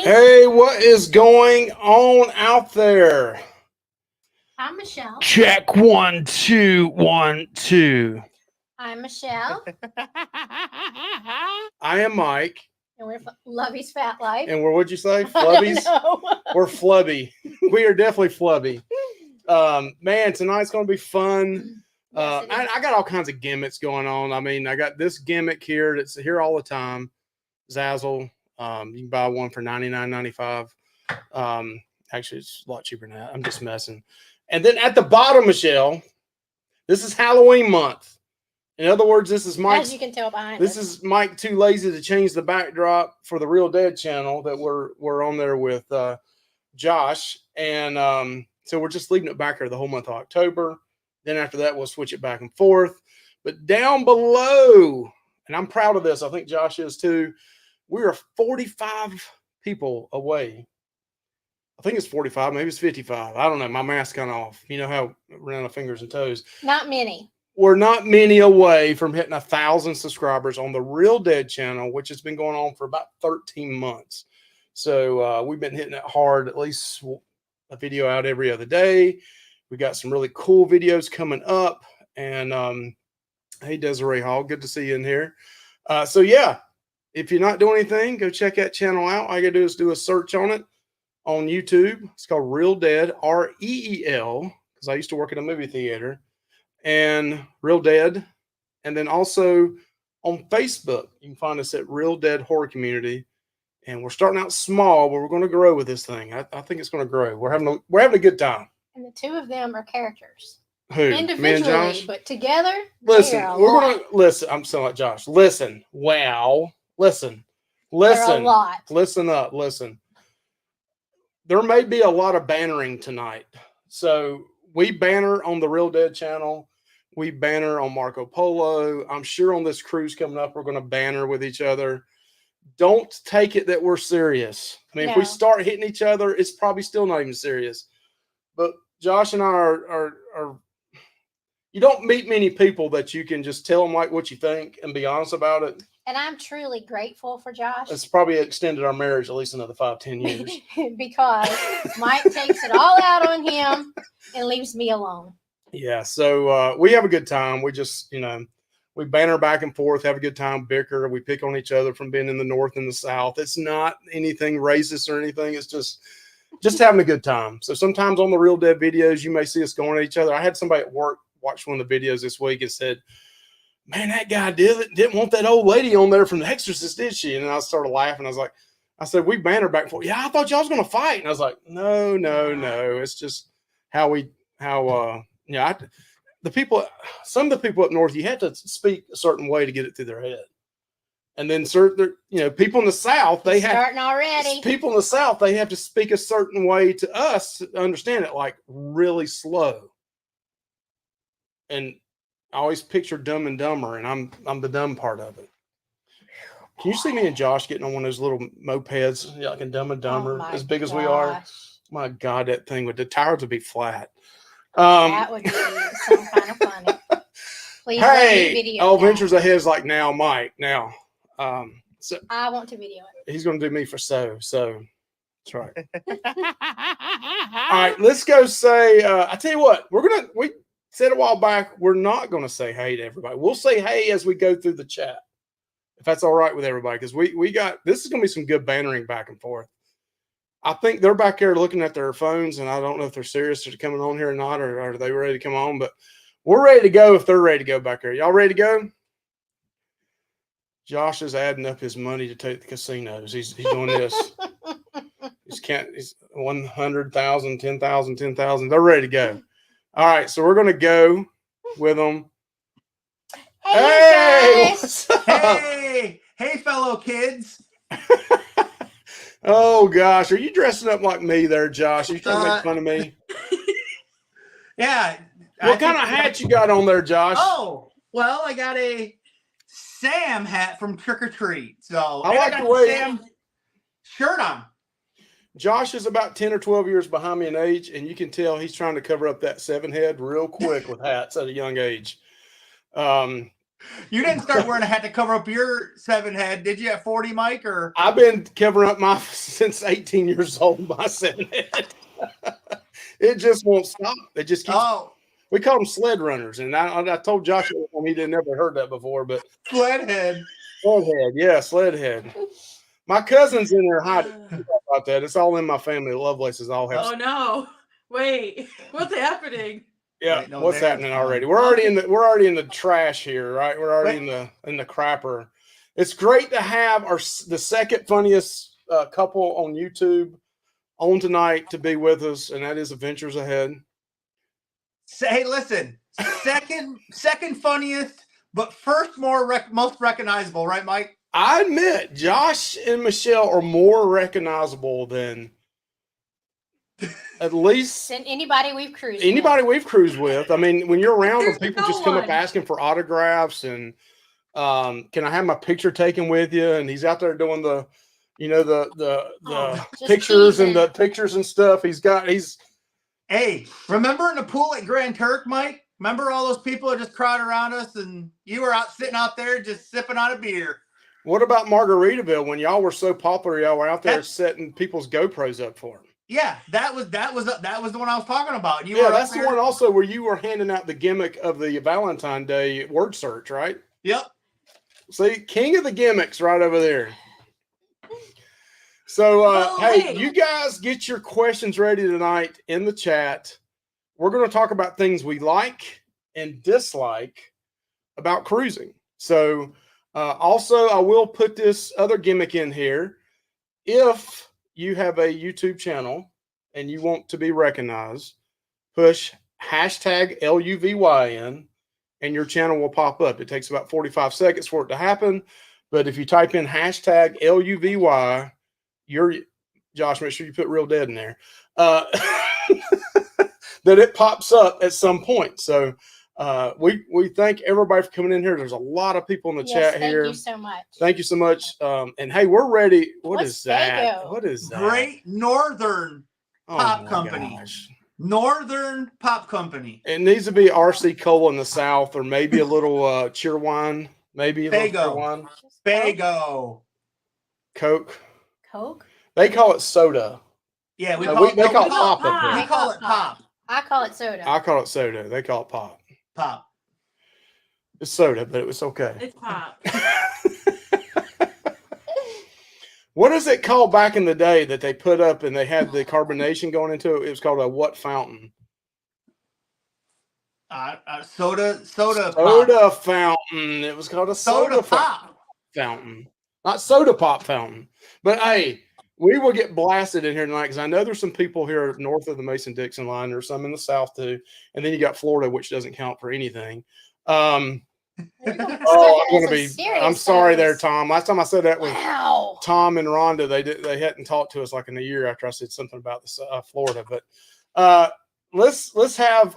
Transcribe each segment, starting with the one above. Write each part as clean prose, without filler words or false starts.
Hey, what is going on out there? I'm Michelle. Check 1, 2, 1, 2. I'm Michelle. I am Mike. And we're Luvy's Fat Life. And we're, what'd you say? Flubbies? We're flubby. We are definitely flubby. Man, tonight's going to be fun. Yes, I got all kinds of gimmicks going on. I mean, I got this gimmick here that's here all the time. Zazzle. You can buy one for $99.95. Actually, it's a lot cheaper than that. I'm just messing. And then at the bottom, Michelle, this is Halloween month. In other words, this is Mike. As you can tell behind this us. is Mike too lazy to change the backdrop for the Real Dead channel that we're on there with Josh, and so we're just leaving it back there the whole month of October. Then after that, we'll switch it back and forth. But down below, and I'm proud of this. I think Josh is too. We are 45 people away. I think it's 45, maybe it's 55. I don't know. My math's kind of off. You know how around the fingers and toes. Not many. We're not many away from hitting 1,000 subscribers on the Real Dead channel, which has been going on for about 13 months. So we've been hitting it hard, at least a video out every other day. We got some really cool videos coming up. And hey, Desiree Hall, good to see you in here. So yeah, if you're not doing anything, go check that channel out. All you gotta do is do a search on it on YouTube. It's called Real Dead, REEL, because I used to work at a movie theater, and Real Dead. And then also on Facebook, you can find us at Real Dead Horror Community. And we're starting out small, but we're going to grow with this thing. I think it's going to grow. We're having a good time. And the two of them are characters. Who? Individually, but together. Listen, we're going to listen. I'm so like Josh. Listen. Wow. Listen. They're a lot. Listen up. Listen. There may be a lot of bannering tonight. So we banner on the Real Dead channel. We banner on Marco Polo. I'm sure on this cruise coming up, we're going to banner with each other. Don't take it that we're serious. I mean, if we start hitting each other, it's probably still not even serious. But Josh and I are you don't meet many people that you can just tell them like what you think and be honest about it. And I'm truly grateful for Josh. It's probably extended our marriage at least another 5-10 years. Because Mike takes it all out on him and leaves me alone. Yeah. So we have a good time. We just, we banter back and forth, have a good time, bicker. We pick on each other from being in the North and the South. It's not anything racist or anything. It's just having a good time. So sometimes on the Real Dead videos, you may see us going at each other. I had somebody at work watch one of the videos this week and said, man, that guy didn't want that old lady on there from The Exorcist, did she? And I started laughing. I said, we banter back and forth. Yeah, I thought y'all was going to fight. And I was like, no. It's just the people, some of the people up north, you have to speak a certain way to get it through their head. And then people in the South, people in the South, they have to speak a certain way to us to understand it, like really slow. And I always picture Dumb and Dumber, and I'm the dumb part of it. Can you see me and Josh getting on one of those little mopeds, like in Dumb and Dumber, as big as we are? My God, that thing the tires would be flat. That would be some kind of funny. Please hey, video Ventures Ahead is like now, Mike. Now, so I want to video it. He's going to do me for so. That's right. All right, let's go say. I tell you what, we said a while back we're not going to say hey to everybody. We'll say hey as we go through the chat, if that's all right with everybody, because we got this is going to be some good bantering back and forth. I think they're back there looking at their phones, and I don't know if they're serious or coming on here or not, or are they ready to come on? But we're ready to go if they're ready to go back there. Y'all ready to go? Josh is adding up his money to take the casinos. He's doing this. He's 100,000, 10,000, 10,000. They're ready to go. All right, so we're going to go with them. Hey, what's up? Hey, fellow kids. Oh, gosh. Are you dressing up like me there, Josh? Are you trying to make fun of me? Yeah. What kind of hat you got on there, Josh? Oh, well, I got a Sam hat from Trick or Treat. So I like the way Sam shirt on. Josh is about 10 or 12 years behind me in age, and you can tell he's trying to cover up that 7 head real quick with hats at a young age. You didn't start wearing a hat to cover up your 7 head, did you? At 40, Mike, or I've been covering up my since 18 years old. My 7 head. It just won't stop. It just keeps. oh, We call them sled runners, and I told Josh he didn't never heard that before, but sled head. sled head, yeah, sled head. My cousin's in there hiding about that. It's all in my family. Lovelaces all have. Oh no! Wait, what's happening? Yeah, Wait, no, what's there's happening one. already? We're already in the trash here, right? We're already in the crapper. It's great to have the second funniest couple on YouTube on tonight to be with us, and that is Adventures Ahead. Hey, listen, second funniest, but first most recognizable, right, Mike? I admit, Josh and Michelle are more recognizable than at least Than anybody we've cruised with. I mean, when you're around them, people no just come up one. asking for autographs and can I have my picture taken with you? And he's out there doing the pictures teasing. and the pictures and stuff. Hey, remember in the pool at Grand Turk, Mike? Remember all those people that just crowded around us and you were sitting out there just sipping on a beer? What about Margaritaville when y'all were so popular? Y'all were out there setting people's GoPros up for them. Yeah, that was the one I was talking about. That's the one also where you were handing out the gimmick of the Valentine Day word search, right? Yep. See, king of the gimmicks right over there. So, hey, you guys get your questions ready tonight in the chat. We're going to talk about things we like and dislike about cruising. So, also, I will put this other gimmick in here. If you have a YouTube channel and you want to be recognized, push hashtag LUVYN and your channel will pop up. It takes about 45 seconds for it to happen. But if you type in hashtag LUVY, Josh, make sure you put real dead in there, that it pops up at some point. So we thank everybody for coming in here. There's a lot of people in the chat here. Thank you so much. Thank you so much. And hey, we're ready. What's is that? Fago? What is that? Great Northern Pop Company. Gosh. Northern Pop Company. It needs to be RC Cola in the South, or maybe a little cheer wine. Maybe a little cheer wine. Fago. Coke. Coke? They call it soda. Yeah, they call it pop. We call it pop. I call it soda. I call it soda. They call it pop. Pop. It's soda, but it was okay. It's pop. What is it called back in the day that they put up and they had the carbonation going into it? It was called a what fountain? Soda fountain. It was called a soda pop fountain, not soda pop fountain. But hey, we will get blasted in here tonight because I know there's some people here north of the Mason-Dixon line. There's some in the south too, and then you got Florida, which doesn't count for anything. I'm sorry there, Tom. Last time I said that with Tom and Rhonda, they hadn't talked to us like in a year after I said something about Florida. But let's have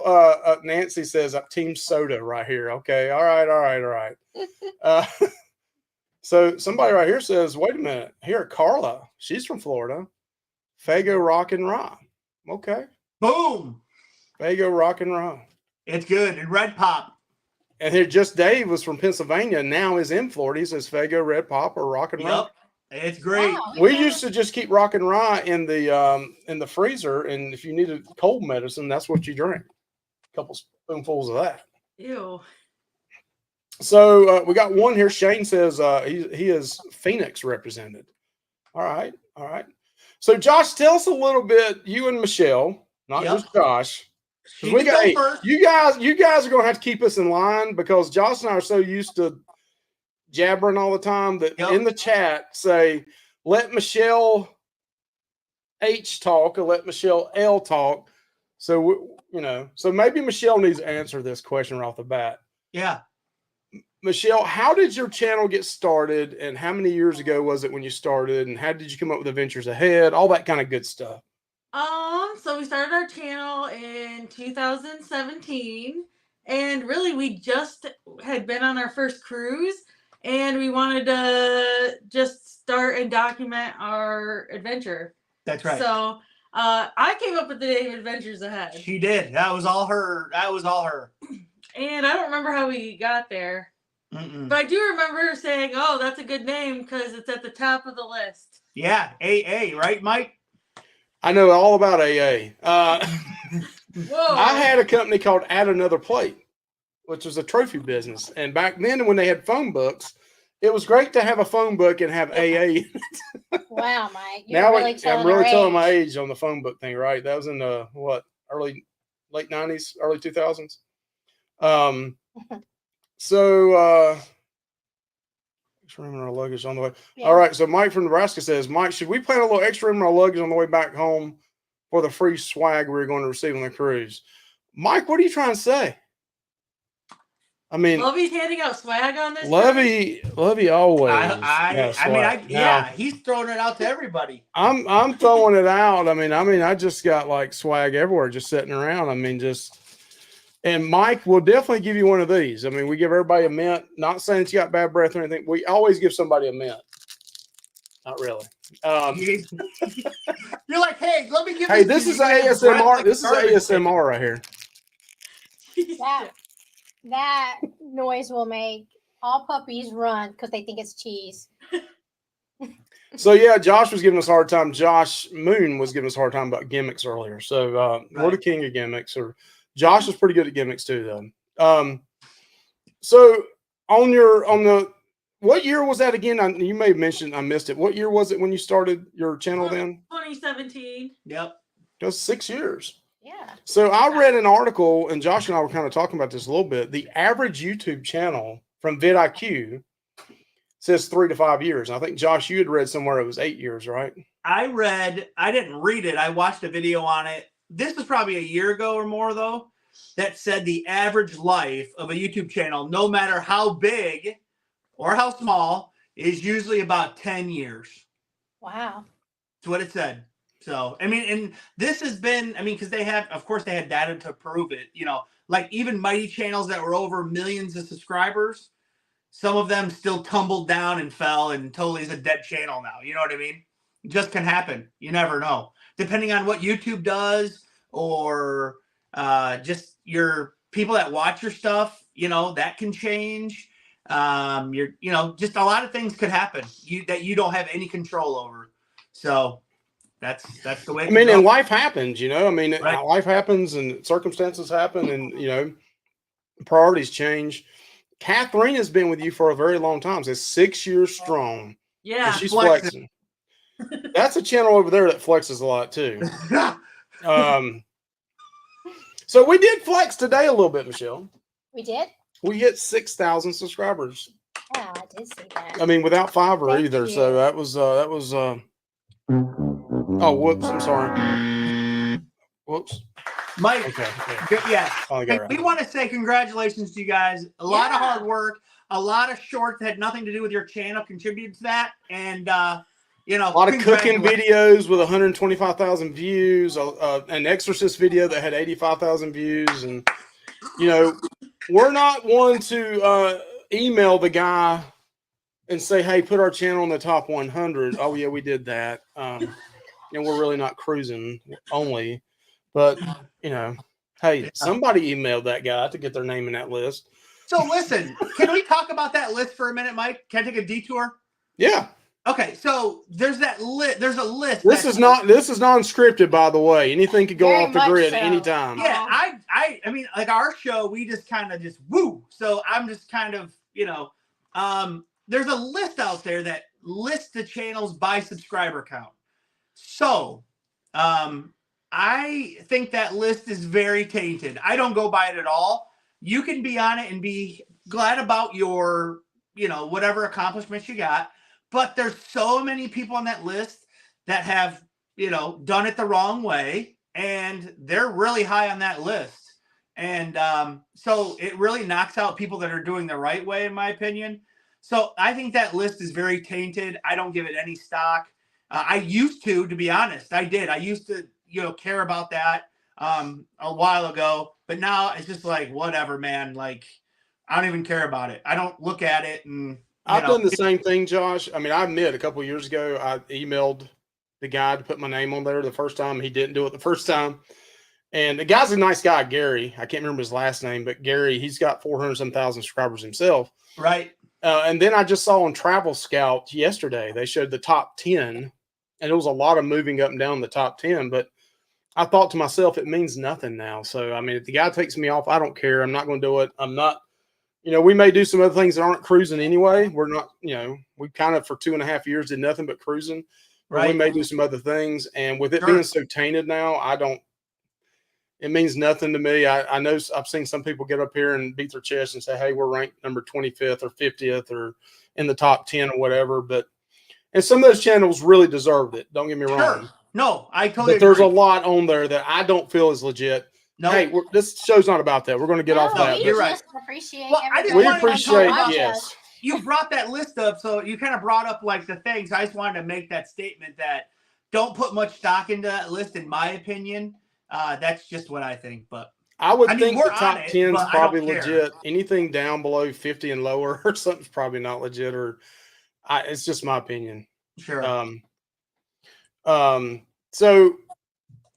Nancy says Team Soda right here. Okay, all right. So somebody right here says, wait a minute. Here, Carla, she's from Florida. Fago Rock and Rye. Okay. Boom. Fago Rock and Rye. It's good. And Red Pop. And here, just Dave was from Pennsylvania. Now is in Florida. He says Fago, Red Pop, or Rock and Rye. It's great. Wow, we used to just keep Rock and Rye in the freezer, and if you needed cold medicine, that's what you drink. A couple spoonfuls of that. Ew. So we got one here. Shane says he is Phoenix represented. All right. So Josh, tell us a little bit. You and Michelle, not just Josh. You guys are going to have to keep us in line because Josh and I are so used to jabbering all the time that in the chat say, let Michelle H talk or let Michelle L talk. So, so maybe Michelle needs to answer this question right off the bat. Yeah. Michelle, how did your channel get started and how many years ago was it when you started and how did you come up with Adventures Ahead? All that kind of good stuff. So we started our channel in 2017 and really we just had been on our first cruise and we wanted to just start and document our adventure. That's right. So I came up with the name Adventures Ahead. She did. That was all her. And I don't remember how we got there. Mm-mm. But I do remember saying, "Oh, that's a good name because it's at the top of the list." Yeah, AA, right, Mike? I know all about AA. Whoa! I had a company called Add Another Plate, which was a trophy business. And back then, when they had phone books, it was great to have a phone book and have AA. Wow, Mike. You're Now really I'm really telling my age. age on the phone book thing, right? That was in the late 90s, early 2000s. Extra room in our luggage on the way. Yeah. All right. So Mike from Nebraska says, Mike, should we plan a little extra room in our luggage on the way back home for the free swag we're going to receive on the cruise? Mike, what are you trying to say? I mean, Luvy's handing out swag on this. Lovey always. Yeah, he's throwing it out to everybody. I'm throwing it out. I mean, I just got like swag everywhere, just sitting around. I mean, and Mike will definitely give you one of these. I mean, we give everybody a mint. Not saying it's got bad breath or anything. We always give somebody a mint. Not really. You're like, hey, let me give. Hey, this is ASMR. This is ASMR right here. That noise will make all puppies run because they think it's cheese. So yeah, Josh was giving us a hard time. Josh Moon was giving us a hard time about gimmicks earlier. So we're the king of gimmicks. Or Josh is pretty good at gimmicks too, though. So on the what year was that again? You may have mentioned, I missed it. What year was it when you started your channel then? 2017. Yep. It was 6 years. Yeah. So I read an article, and Josh and I were kind of talking about this a little bit. The average YouTube channel from vidIQ says 3 to 5 years. And I think, Josh, you had read somewhere it was 8 years, right? I didn't read it. I watched a video on it. This was probably a year ago or more, though, that said the average life of a YouTube channel, no matter how big or how small, is usually about 10 years. Wow. That's what it said. So, I mean, and this has been, because they had data to prove it, like even mighty channels that were over millions of subscribers, some of them still tumbled down and fell and totally is a dead channel now. You know what I mean? It just can happen. You never know. Depending on what YouTube does or just your people that watch your stuff, that can change. Just a lot of things could happen that you don't have any control over. So that's the way. And life happens, right. Life happens and circumstances happen and, priorities change. Catherine has been with you for a very long time. It's 6 years strong. Yeah. And she's flexing. That's a channel over there that flexes a lot too. So we did flex today a little bit, Michelle. We did? We hit 6,000 subscribers. Yeah, I did see that. Without Fiverr Thank either. you. So that was oh, whoops. I'm sorry. Whoops. Mike. Okay. Yeah. Hey, we want to say congratulations to you guys. A lot of hard work, a lot of shorts that had nothing to do with your channel contributed to that. And, a lot of cooking videos with 125,000 views, an exorcist video that had 85,000 views. And, we're not one to email the guy and say, hey, put our channel in the top 100. Oh, yeah, we did that. And we're really not cruising only. But, hey, somebody emailed that guy to get their name in that list. So listen, can we talk about that list for a minute, Mike? Can I take a detour? Yeah. Okay, so there's that list. There's a list. This is non-scripted, by the way. Anything could go Very off the much grid so. Yeah, anytime. I mean, like our show, we just kind of just woo. So I'm just kind of, there's a list out there that lists the channels by subscriber count. So, I think that list is very tainted. I don't go by it at all. You can be on it and be glad about your, whatever accomplishments you got. But there's so many people on that list that have, done it the wrong way. And they're really high on that list. And so it really knocks out people that are doing the right way, in my opinion. So I think that list is very tainted. I don't give it any stock. I used to be honest. I did. I used to, care about that a while ago. But now it's just like, whatever, man. Like, I don't even care about it. I don't look at it. And I've done the same thing, Josh. I admit a couple of years ago, I emailed the guy to put my name on there the first time. He didn't do it the first time. And the guy's a nice guy, Gary. I can't remember his last name, but Gary, he's got 400-some-thousand subscribers himself. Right. And then I just saw on Travel Scout yesterday, they showed the top 10, and it was a lot of moving up and down the top 10. But I thought to myself, it means nothing now. So, I mean, if the guy takes me off, I don't care. I'm not going to do it. I'm not, we may do some other things that aren't cruising anyway. We're not, we kind of for 2.5 years did nothing but cruising. Right. We may do some other things. And with it being so tainted now, it means nothing to me. I know I've seen some people get up here and beat their chest and say, hey, we're ranked number 25th or 50th or in the top 10 or whatever. And some of those channels really deserved it. Don't get me wrong. No, I totally agree. There's a lot on there that I don't feel is legit. No, hey, this show's not about that. We're going to get off that. You're right. We appreciate, yes. You brought that list up, so you kind of brought up like the things. I just wanted to make that statement that don't put much stock into that list, in my opinion. That's just what I think, but I think the top 10 is probably legit. Anything down below 50 and lower or something's probably not legit, it's just my opinion. Sure. So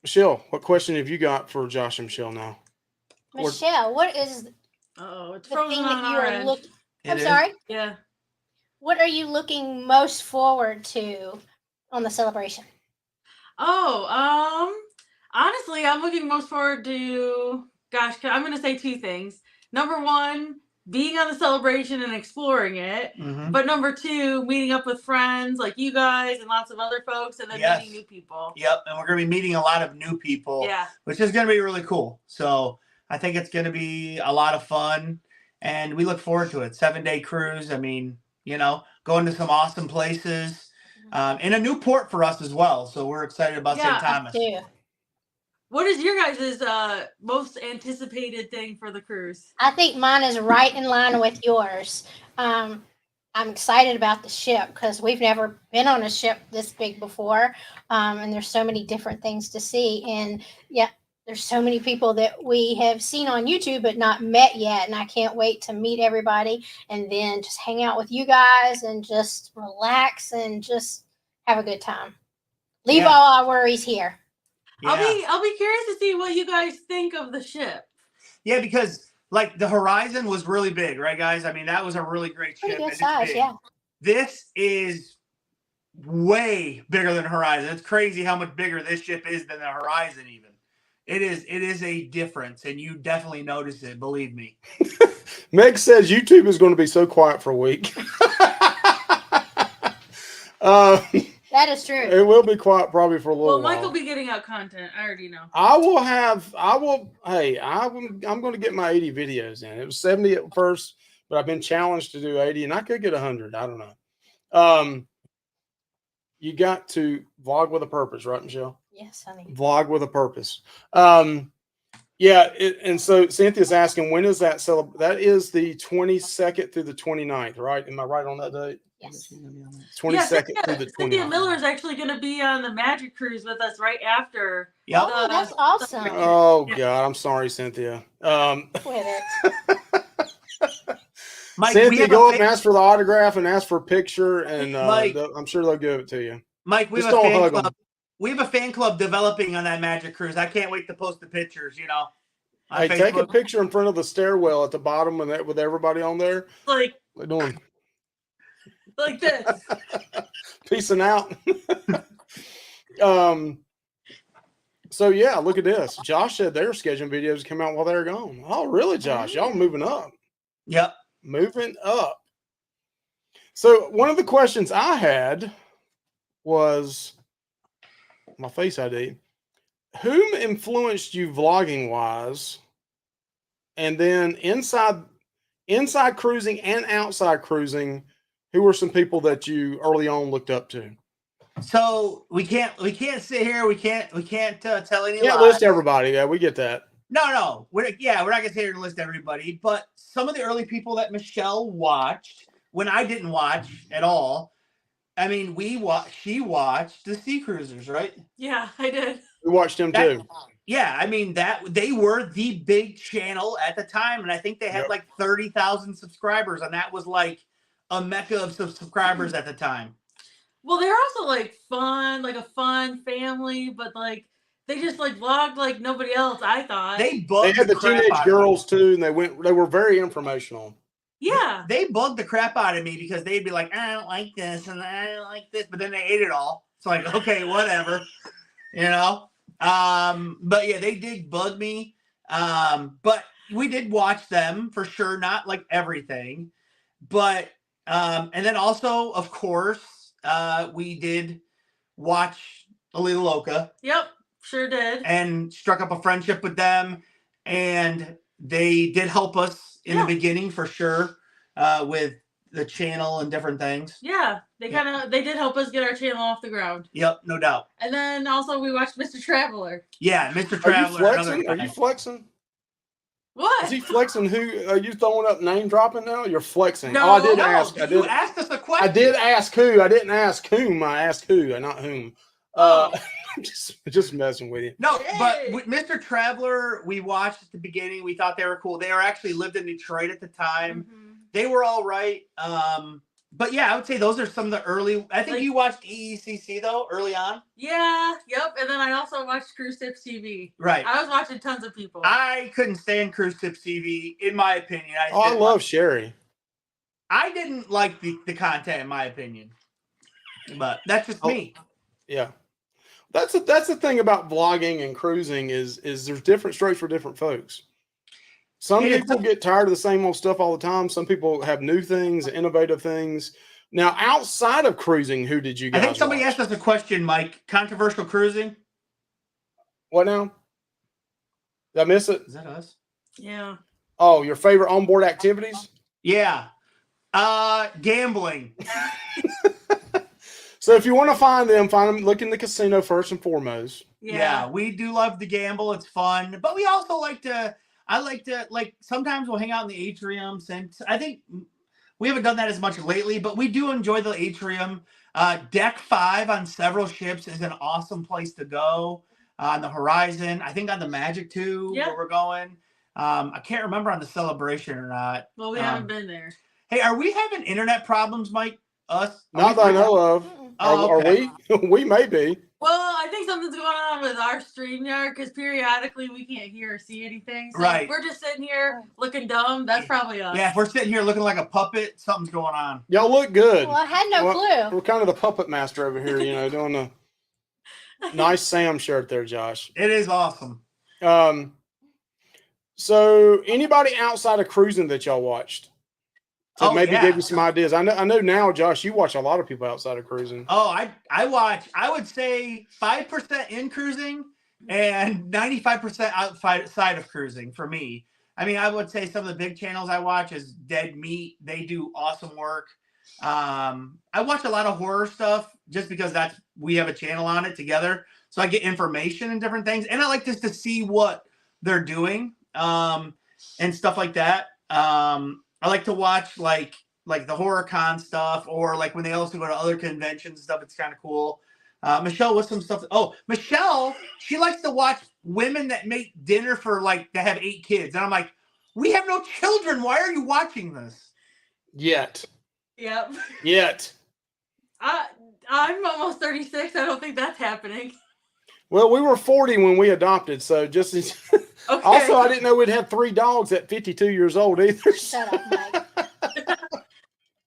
Michelle, what question have you got for Josh and Michelle now? Michelle, what is it's the frozen thing that on you our are end. looking? I'm sorry. Yeah. What are you looking most forward to on the celebration? Honestly, I'm looking most forward to, I'm going to say two things. Number one, being on the celebration and exploring it. Mm-hmm. But number two, meeting up with friends like you guys and lots of other folks, and then meeting new people. Yep. And we're going to be meeting a lot of new people, which is going to be really cool. So I think it's going to be a lot of fun, and we look forward to it. 7-day cruise. I mean, going to some awesome places, and a new port for us as well. So we're excited about St. Thomas. Yeah. What is your guys' most anticipated thing for the cruise? I think mine is right in line with yours. I'm excited about the ship because we've never been on a ship this big before, and there's so many different things to see. And there's so many people that we have seen on YouTube but not met yet, and I can't wait to meet everybody and then just hang out with you guys and just relax and just have a good time. Leave all our worries here. Yeah. I'll be curious to see what you guys think of the ship. Yeah, because like the Horizon was really big, right, guys? I mean, that was a really great ship. Pretty good size, yeah. This is way bigger than Horizon. It's crazy how much bigger this ship is than the Horizon even. It is a difference, and you definitely notice it, believe me. Meg says YouTube is going to be so quiet for a week. That is true. It will be quiet probably for a little while. Well, Mike will be getting out content. I already know. I'm going to get my 80 videos in. It was 70 at first, but I've been challenged to do 80, and I could get 100. I don't know. You got to vlog with a purpose, right, Michelle? Yes, honey. Vlog with a purpose. And so Cynthia's asking, when is that that is the 22nd through the 29th, right? Am I right on that date? Yes. 22nd through the 29th. Cynthia Miller is actually going to be on the Magic Cruise with us right after. Yep. Oh, that's awesome. Oh, God. I'm sorry, Cynthia. Quit it. Mike, Cynthia, go up and ask for the autograph and ask for a picture, and Mike, I'm sure they'll give it to you. Mike, we have a fan club. We have a fan club developing on that Magic Cruise. I can't wait to post the pictures, Hey, take a picture in front of the stairwell at the bottom with everybody on there. Like, what are you doing? Like this. Peacing out. So yeah, look at this. Josh said their scheduling videos come out while they're gone. Oh, really, Josh? Y'all moving up. Yep. Moving up. So one of the questions I had was my Face ID. Whom influenced you vlogging wise? And then inside cruising and outside cruising, who were some people that you early on looked up to? So we can't sit here. We can't tell any. Yeah, list everybody. Yeah, we get that. No. We're not gonna sit here and list everybody. But some of the early people that Michelle watched when I didn't watch at all. I mean, she watched the Sea Cruisers, right? Yeah, I did. We watched them too. Yeah, I mean that they were the big channel at the time, and I think they had like 30,000 subscribers, and that was like a mecca of subscribers at the time. Well, they're also like fun, like a fun family, but like They just like vlogged like nobody else, I thought. They They had the crap teenage out of me. girls too, and they were very informational. Yeah. They bugged the crap out of me because they'd be like, I don't like this and I don't like this, but then they ate it all. It's like, okay, whatever, you know. But yeah, they did bug me. But we did watch them for sure, not like everything. But and then also, of course, we did watch Alita Loca. Yep, sure did. And struck up a friendship with them, and they did help us in the beginning for sure, with the channel and different things. Yeah, they did help us get our channel off the ground. Yep, no doubt. And then also we watched Mr. Traveler. Yeah, Mr. Are Traveler. you flexing? Are you flexing? What? Is he flexing? Who are you throwing up name dropping now? You're flexing. No, oh, I did No, ask. you asked us a question. I did ask who. I didn't ask whom. I asked who, and not whom. Just messing with you. No, Hey. but with Mr. Traveler, we watched at the beginning. We thought they were cool. They were actually lived in Detroit at the time. Mhm. They were all right. But yeah, I would say those are some of the early. I think Like- you watched EECC though early on. Yeah, yep. And then I also watched Cruise Tips TV. Right. I was watching tons of people. I couldn't stand Cruise Tips TV, in my opinion. I love Sherry. I didn't like the content, in my opinion, but that's just me. Yeah, that's the thing about vlogging and cruising is there's different strokes for different folks. Some Yeah, people get tired of the same old stuff all the time. Some people have new things, innovative things. Now, outside of cruising, who did you guys I think somebody watch? asked us a question, Mike. Controversial cruising? What now? Did I miss it? Is that us? Yeah. Oh, your favorite onboard activities? Yeah. Gambling. So if you want to find them, look in the casino first and foremost. Yeah, we do love to gamble. It's fun. But we also like to sometimes we'll hang out in the atrium. Since I think we haven't done that as much lately, but we do enjoy the atrium. Deck 5 on several ships is an awesome place to go. On the Horizon, I think on the Magic too, where we're going. I can't remember on the Celebration or not. Well, we haven't been there. Hey, are we having internet problems, Mike? Us? Not that I know of. Oh, Are okay. we? We may be. Well, I think something's going on with our StreamYard because periodically we can't hear or see anything. So Right. if we're just sitting here looking dumb, that's probably us. Yeah, if we're sitting here looking like a puppet, something's going on. Y'all look good. Well, I had no clue. We're kind of the puppet master over here, doing the nice Sam shirt there, Josh. It is awesome. So anybody outside of cruising that y'all watched to maybe give you some ideas? I know now, Josh, you watch a lot of people outside of cruising. Oh, I watch, I would say 5% in cruising and 95% outside of cruising for me. I mean, I would say some of the big channels I watch is Dead Meat. They do awesome work. I watch a lot of horror stuff just because we have a channel on it together. So I get information and different things. And I like just to see what they're doing and stuff like that. I like to watch like the horror con stuff, or like when they also go to other conventions and stuff. It's kind of cool. Michelle, what's some stuff? Oh, Michelle, she likes to watch women that make dinner for that have 8 kids. And I'm like, we have no children. Why are you watching this? Yet. I'm almost 36. I don't think that's happening. Well, we were 40 when we adopted, so just Okay. also I didn't know we'd have 3 dogs at 52 years old either. Shut up, Mike.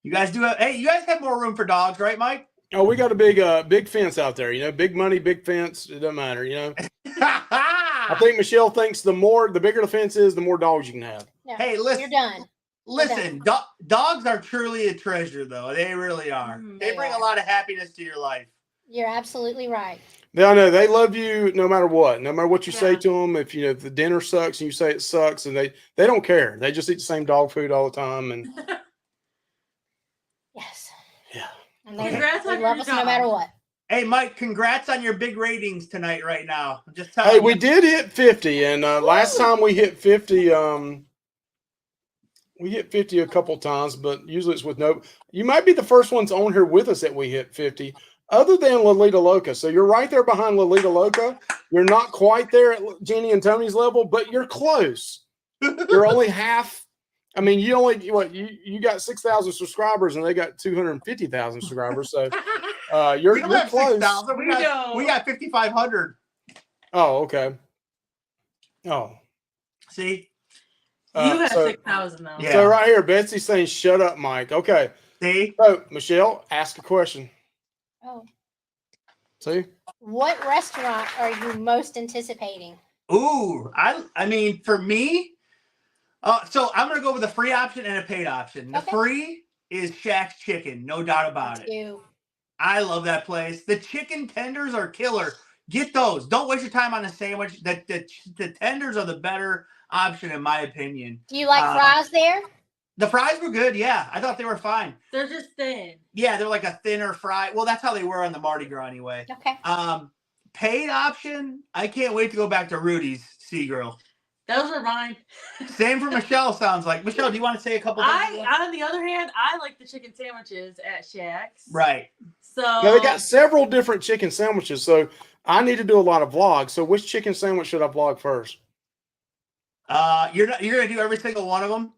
You guys do have, hey, you guys have more room for dogs, right, Mike? Oh, we got a big fence out there, big money, big fence. It doesn't matter, I think Michelle thinks the bigger the fence is, the more dogs you can have. No, Hey, listen. you're done. Listen, dogs are truly a treasure, though. They really are. They They bring are. a lot of happiness to your life. You're absolutely right. I know they love you no matter what you say Yeah. to them. If if the dinner sucks and you say it sucks, and they don't care. They just eat the same dog food all the time, and Yes. yeah. And they Congrats on love your us no matter dog. what. Hey, Mike, congrats on your big ratings tonight right now. I'm just telling Hey, you. we did hit 50, and last time we hit 50, we hit 50 a couple times, but usually it's with no. You might be the first ones on here with us that we hit 50, other than Lolita Loca. So you're right there behind Lolita Loca. You're not quite there at Jenny and Tony's level, but you're close. You're only half. I mean, you got 6,000 subscribers, and they got 250,000 subscribers. So you're we don't have close. 6,000. We got 5,500. Oh, okay. Oh. See? You have so 6,000 though. Yeah. So right here, Betsy's saying, "Shut up, Mike." Okay. See? So Michelle, ask a question. Oh. See? What restaurant are you most anticipating? Ooh, I mean, for me, so I'm gonna go with a free option and a paid option. The Okay. free is Shaq's Chicken, no doubt about it. You. I love that place. The chicken tenders are killer. Get those. Don't waste your time on the sandwich. The tenders are the better option, in my opinion. Do you like fries there? The fries were good. Yeah, I thought they were fine. They're just thin. Yeah, they're like a thinner fry. Well, that's how they were on the Mardi Gras anyway. Okay. Paid option. I can't wait to go back to Rudy's Sea Grill. Those are mine. Same for Michelle. Sounds like Michelle. Do you want to say a couple? On the other hand, I like the chicken sandwiches at Shaq's. Right. So Now they got several different chicken sandwiches, so I need to do a lot of vlogs. So which chicken sandwich should I vlog first? You're gonna do every single one of them.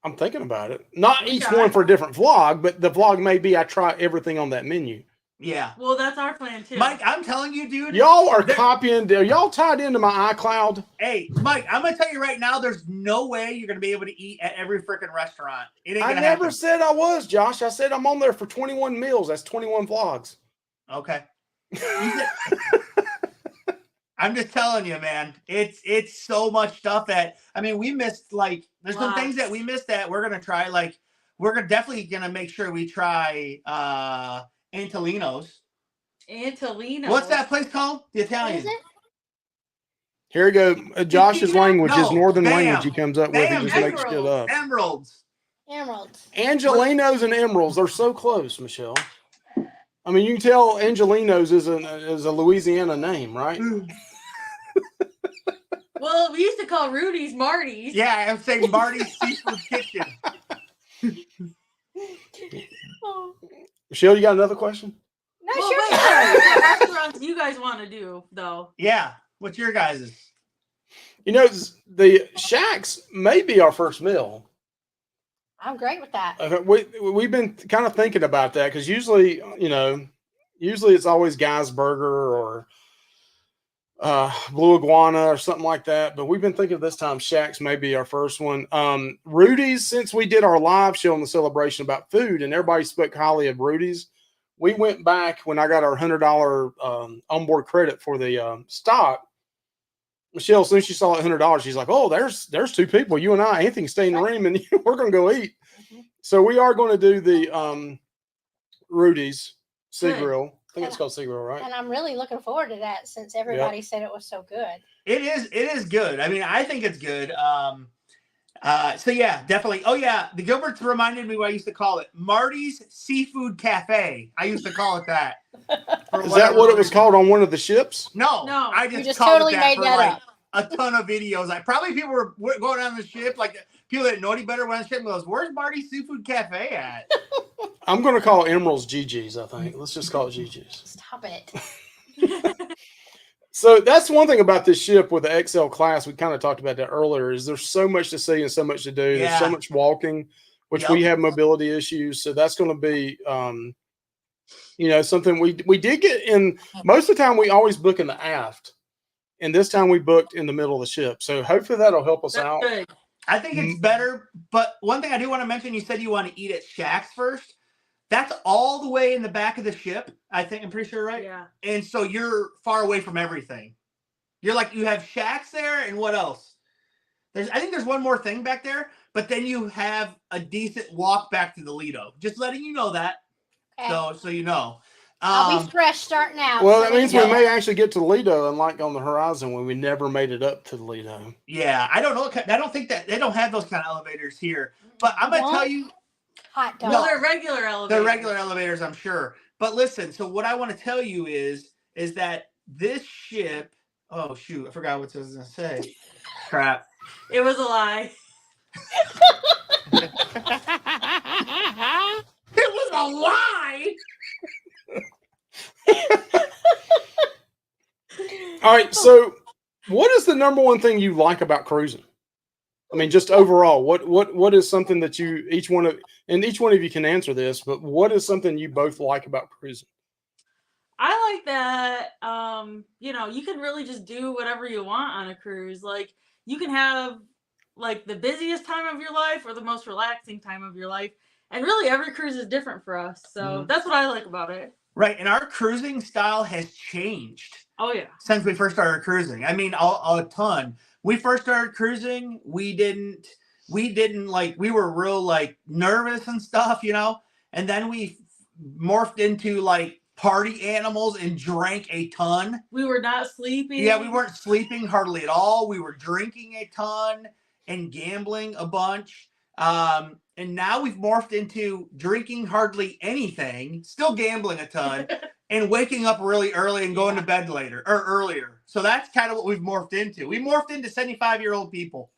I'm thinking about it. Not each Okay. one for a different vlog, but the vlog may be I try everything on that menu. Yeah. Well, that's our plan too. Mike, I'm telling you, dude. Y'all are copying. Are y'all tied into my iCloud? Hey, Mike, I'm gonna tell you right now. There's no way you're gonna be able to eat at every freaking restaurant. It ain't I gonna never happen. said I was, Josh. I said I'm on there for 21 meals. That's 21 vlogs. Okay. I'm just telling you, man. It's so much stuff that we missed. Like, there's some things that we missed that we're gonna try. Like, we're definitely gonna make sure we try Antolino's. Antolino's. What's that place called? The Italian. Is it? Here we go. Josh's language, his northern Bam. language he comes up with. He Bam. just makes shit up. Emeralds. Emeralds. Angelinos and Emeralds, they're so close, Michelle. I mean, you can tell Angelinos is a Louisiana name, right? Well, we used to call Rudy's Marty's. Yeah, I'm saying Marty's Seafood Kitchen. Oh. Michelle, you got another question? No, Well, sure. what restaurants you guys want to do though? Yeah. What's your guys's? You know, the Shacks may be our first meal. I'm great with that. We've been kind of thinking about that because usually it's always Guy's Burger or Blue Iguana or something like that. But we've been thinking this time Shacks may be our first one. Rudy's, since we did our live show on the celebration about food and everybody spoke highly of Rudy's, we went back when I got our $100 onboard credit for the stock. Michelle, as soon as she saw that $100, she's like, "Oh, there's two people. You and I, Anthony, can stay in the room, and we're going to go eat." Mm-hmm. So we are going to do the Rudy's Sea Good. Grill. I think it's called Sea Grill, right? And I'm really looking forward to that since everybody said it was so good. It is good. I mean, I think it's good. So yeah, definitely. Oh yeah, the Gilberts reminded me what I used to call it. Marty's Seafood Cafe. I used to call it that. Is that what it was called on one of the ships? No, No, I you just called totally it that made for that like up. a ton of videos. Like probably people were going on the ship, like people that know any better went on the ship and goes, "Where's Marty's Seafood Cafe at?" I'm going to call Emerald's GG's, I think. Let's just call it GG's. Stop it. So that's one thing about this ship with the XL class. We kind of talked about that earlier. Is there's so much to see and so much to do. There's so Yeah. much walking, which we have mobility issues. So that's going to be, something we did get in. Most of the time, we always book in the aft, and this time we booked in the middle of the ship. So hopefully that'll help us That's out. good. I think it's better. But one thing I do want to mention, you said you want to eat at Shaq's first. That's all the way in the back of the ship. I'm pretty sure, right? Yeah. And so you're far away from everything. You're like, you have Shaq's there, and what else? I think there's one more thing back there, but then you have a decent walk back to the Lido. Just letting you know that. Okay. So you know. I'll be fresh starting out. Well, so that there means you we go. may actually get to Lido, unlike on the Horizon when we never made it up to the Lido. Yeah, I don't know. I don't think that they don't have those kind of elevators here. But I'm gonna tell you, Hot dog. No, they're regular elevators. they're regular elevators, I'm sure. But listen, so what I want to tell you is that this ship. Oh shoot, I forgot what I was gonna say. Crap. It was a lie. It was a lie. All right. So what is the number one thing you like about cruising? I mean, just overall, what is something that each one of you can answer this, but what is something you both like about cruising? I like that, you know, you can really just do whatever you want on a cruise. Like, you can have, like, the busiest time of your life or the most relaxing time of your life. And really, every cruise is different for us. So that's what I like about it. Right. And our cruising style has changed. Oh, yeah. Since we first started cruising. I mean, a ton. We first started cruising, we didn't like, we were real like nervous and stuff, you know, and then we morphed into like party animals and drank a ton. We were not sleeping. Yeah, we weren't sleeping hardly at all. We were drinking a ton and gambling a bunch. And now we've morphed into drinking hardly anything, still gambling a ton, and waking up really early and going to bed later or earlier. So that's kind of what we've morphed into. We morphed into 75-year-old people.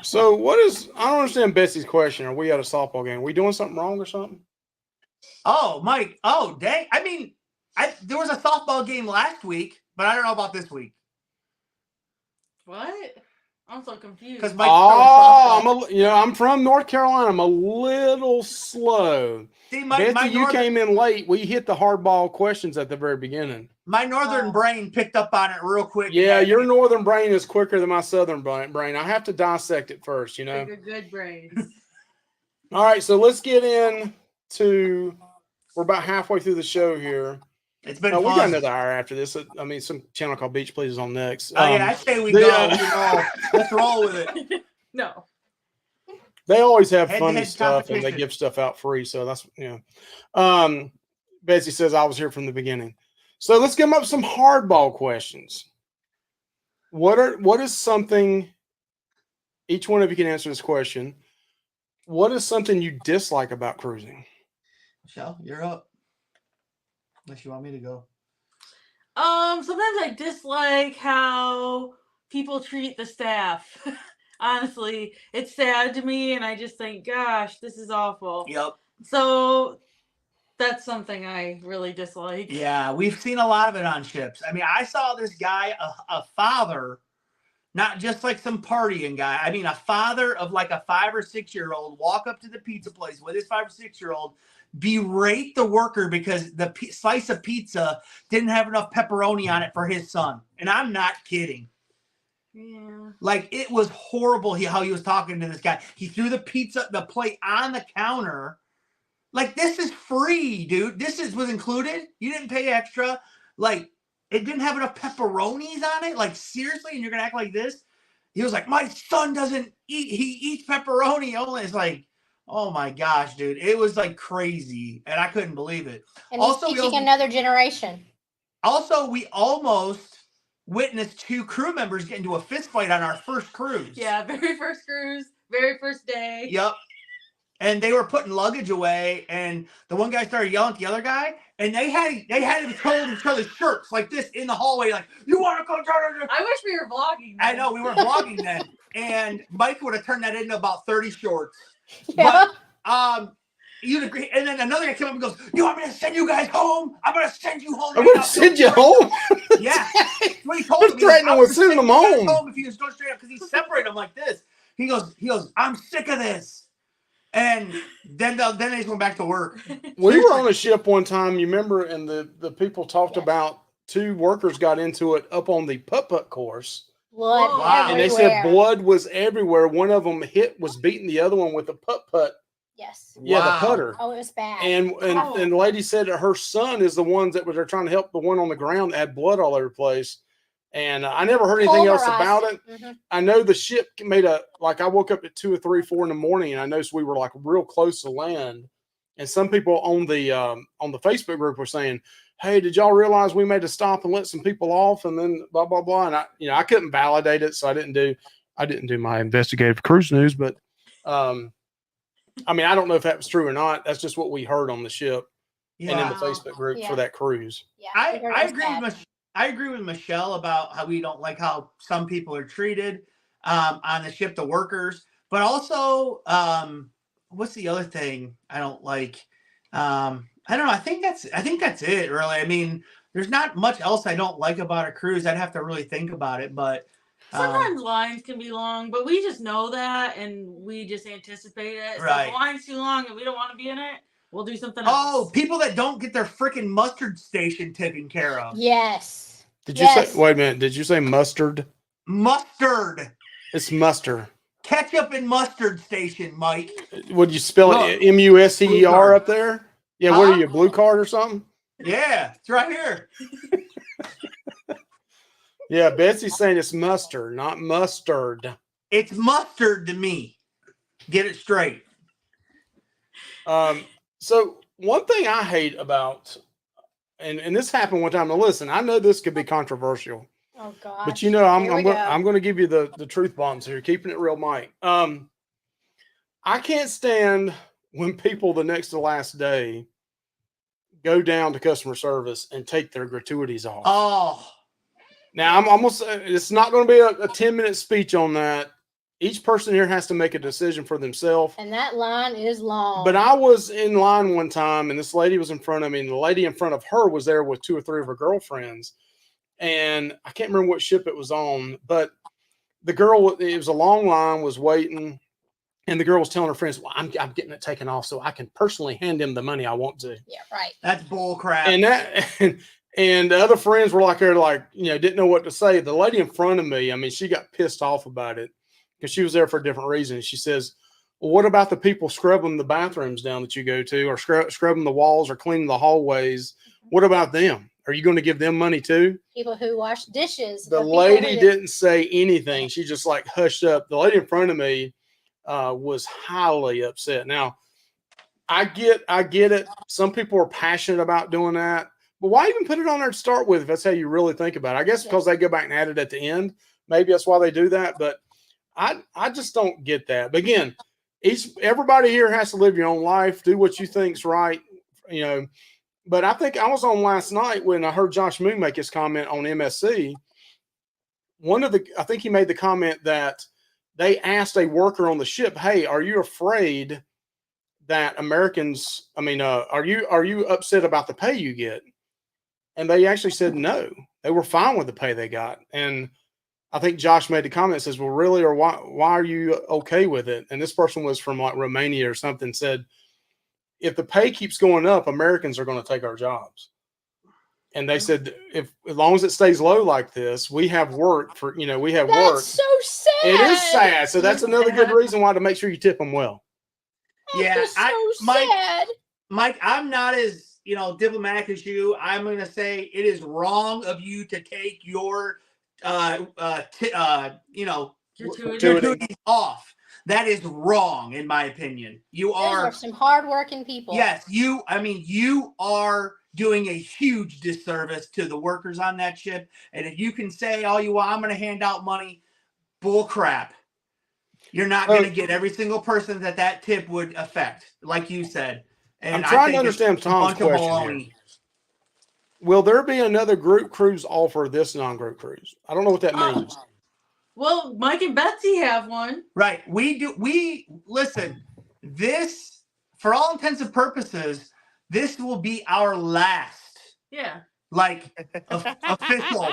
So I don't understand Betsy's question. Are we at a softball game? Are we doing something wrong or something? Oh, Mike. Oh, dang. I mean, there was a softball game last week, but I don't know about this week. What? I'm so confused. Because Mike. I'm from North Carolina. I'm a little slow. See, Betsy, you came in late. We hit the hardball questions at the very beginning. My northern brain picked up on it real quick. Yeah, your northern brain is quicker than my southern brain. I have to dissect it first, you know. Like a good brains. All right, so let's get into. We're about halfway through the show here. It's been we fun. got another hour after this. I mean, some channel called Beach Please is on next. Oh, yeah, I say we go. Let's roll with it. No. They always have Head-to-head funny stuff and they give stuff out free. So that's, Betsy says I was here from the beginning. So let's give them up some hardball questions. What is something, each one of you can answer this question. What is something you dislike about cruising? Michelle, you're up. Unless you want me to go. Sometimes I dislike how people treat the staff. Honestly, it's sad to me, and I just think, gosh, this is awful. Yep. So that's something I really dislike. Yeah, we've seen a lot of it on ships. I mean, I saw this guy, a father, not just like some partying guy. I mean, a father of like a 5 or 6 year old walk up to the pizza place with his 5 or 6 year old, berate the worker because the slice of pizza didn't have enough pepperoni on it for his son. And I'm not kidding. Yeah. Like, it was horrible how he was talking to this guy. He threw the plate on the counter. Like, this is free, dude. Was included. You didn't pay extra. Like, it didn't have enough pepperonis on it. Like, seriously? And you're going to act like this? He was like, my son doesn't eat. He eats pepperoni only. It's like, oh my gosh, dude. It was like crazy. And I couldn't believe it. And he's teaching another generation. Also, we almost witnessed 2 crew members get into a fist fight on our first cruise. Yeah, very first cruise, very first day. Yep. And they were putting luggage away, and the one guy started yelling at the other guy, and they had him hold each other's shirts like this in the hallway, like, you want to go? I wish we were vlogging. I know, we weren't vlogging then. And Mike would have turned that into about 30 shorts. Yeah. But you'd agree. And then another guy came up and goes, you want me to send you guys home? I'm going to send you home. I'm going to send you home? Yeah. What he told him. Threatening with sending them home. If he was going straight up, because he separated them like this. He goes, I'm sick of this. And then they just went back to work. We were on a ship one time, you remember, and the people talked about 2 workers got into it up on the putt-putt course. Blood Wow. everywhere. And they said blood was everywhere. One of them was beating the other one with a putt-putt. Yes. Yeah, Wow. the putter. Oh, it was bad. And the lady said that her son is the ones that they're trying to help the one on the ground that had blood all over the place. And I never heard anything else about it. Mm-hmm. I know the ship I woke up at 2 or 3, 4 in the morning, and I noticed we were like real close to land. And some people on the Facebook group were saying, hey, did y'all realize we made a stop and let some people off? And then blah, blah, blah. And I couldn't validate it. So I didn't do my investigative cruise news, but I mean, I don't know if that was true or not. That's just what we heard on the ship and in the Facebook group for that cruise. Yeah, I agree with Michelle about how we don't like how some people are treated on the ship, the workers, but also what's the other thing I don't like? I don't know. I think that's it, really. I mean, there's not much else I don't like about a cruise. I'd have to really think about it, but sometimes lines can be long, but we just know that and we just anticipate it. So right. if the line's too long and we don't want to be in it, we'll do something else. Oh, people that don't get their freaking mustard station taken care of. Yes. Did you say? Wait a minute. Did you say mustard? Mustard. It's mustard. Ketchup and mustard station, Mike. Would you spell it MUSTER up there? Yeah. What are you, blue card or something? Yeah, it's right here. Yeah, Betsy's saying it's mustard, not mustard. It's mustard to me. Get it straight. So one thing I hate about, and this happened one time. Now listen, I know this could be controversial. Oh God. But you know, I'm going to give you the truth bombs here, keeping it real, Mike. I can't stand when people the next to last day go down to customer service and take their gratuities off. Oh. Now I'm almost. It's not going to be a 10-minute speech on that. Each person here has to make a decision for themselves. And that line is long. But I was in line one time, and this lady was in front of me, and the lady in front of her was there with 2 or 3 of her girlfriends. And I can't remember what ship it was on, but the girl, it was a long line, was waiting, and the girl was telling her friends, well, I'm getting it taken off so I can personally hand him the money I want to. Yeah, right. That's bull crap. And the other friends were like, didn't know what to say. The lady in front of me, I mean, she got pissed off about it because she was there for a different reason. She says, well, what about the people scrubbing the bathrooms down that you go to, or scrubbing the walls or cleaning the hallways? What about them? Are you going to give them money too? People who wash dishes. The lady didn't say anything. She just like hushed up. The lady in front of me was highly upset. Now, I get it. Some people are passionate about doing that, but why even put it on there to start with if that's how you really think about it? I guess because they go back and add it at the end. Maybe that's why they do that. But I just don't get that. But again, everybody here has to live your own life. Do what you think's right. But I think I was on last night when I heard Josh Moon make his comment on MSC. I think he made the comment that they asked a worker on the ship, hey, are you afraid that Americans, are you upset about the pay you get? And they actually said no. They were fine with the pay they got. And I think Josh made the comment that says, well, really, or why are you okay with it? And this person was from like Romania or something, said, if the pay keeps going up, Americans are going to take our jobs. And they said, as long as it stays low like this, we have work for, we have work. That's so sad. It is sad. So that's another good reason why to make sure you tip them well. Yeah. Sad. Mike, I'm not as, diplomatic as you. I'm going to say it is wrong of you to take your, gratuities off. That is wrong, in my opinion. Those are some hardworking people. Yes, you are doing a huge disservice to the workers on that ship. And if you can say all you want, I'm going to hand out money, bull crap. You're not going to get every single person that tip would affect, like you said. And I'm trying to understand Tom's question here. Will there be another group cruise offer this non-group cruise? I don't know what that means. Well, Mike and Betsy have one. Right. Listen, this, for all intents and purposes, this will be our last. Yeah. Official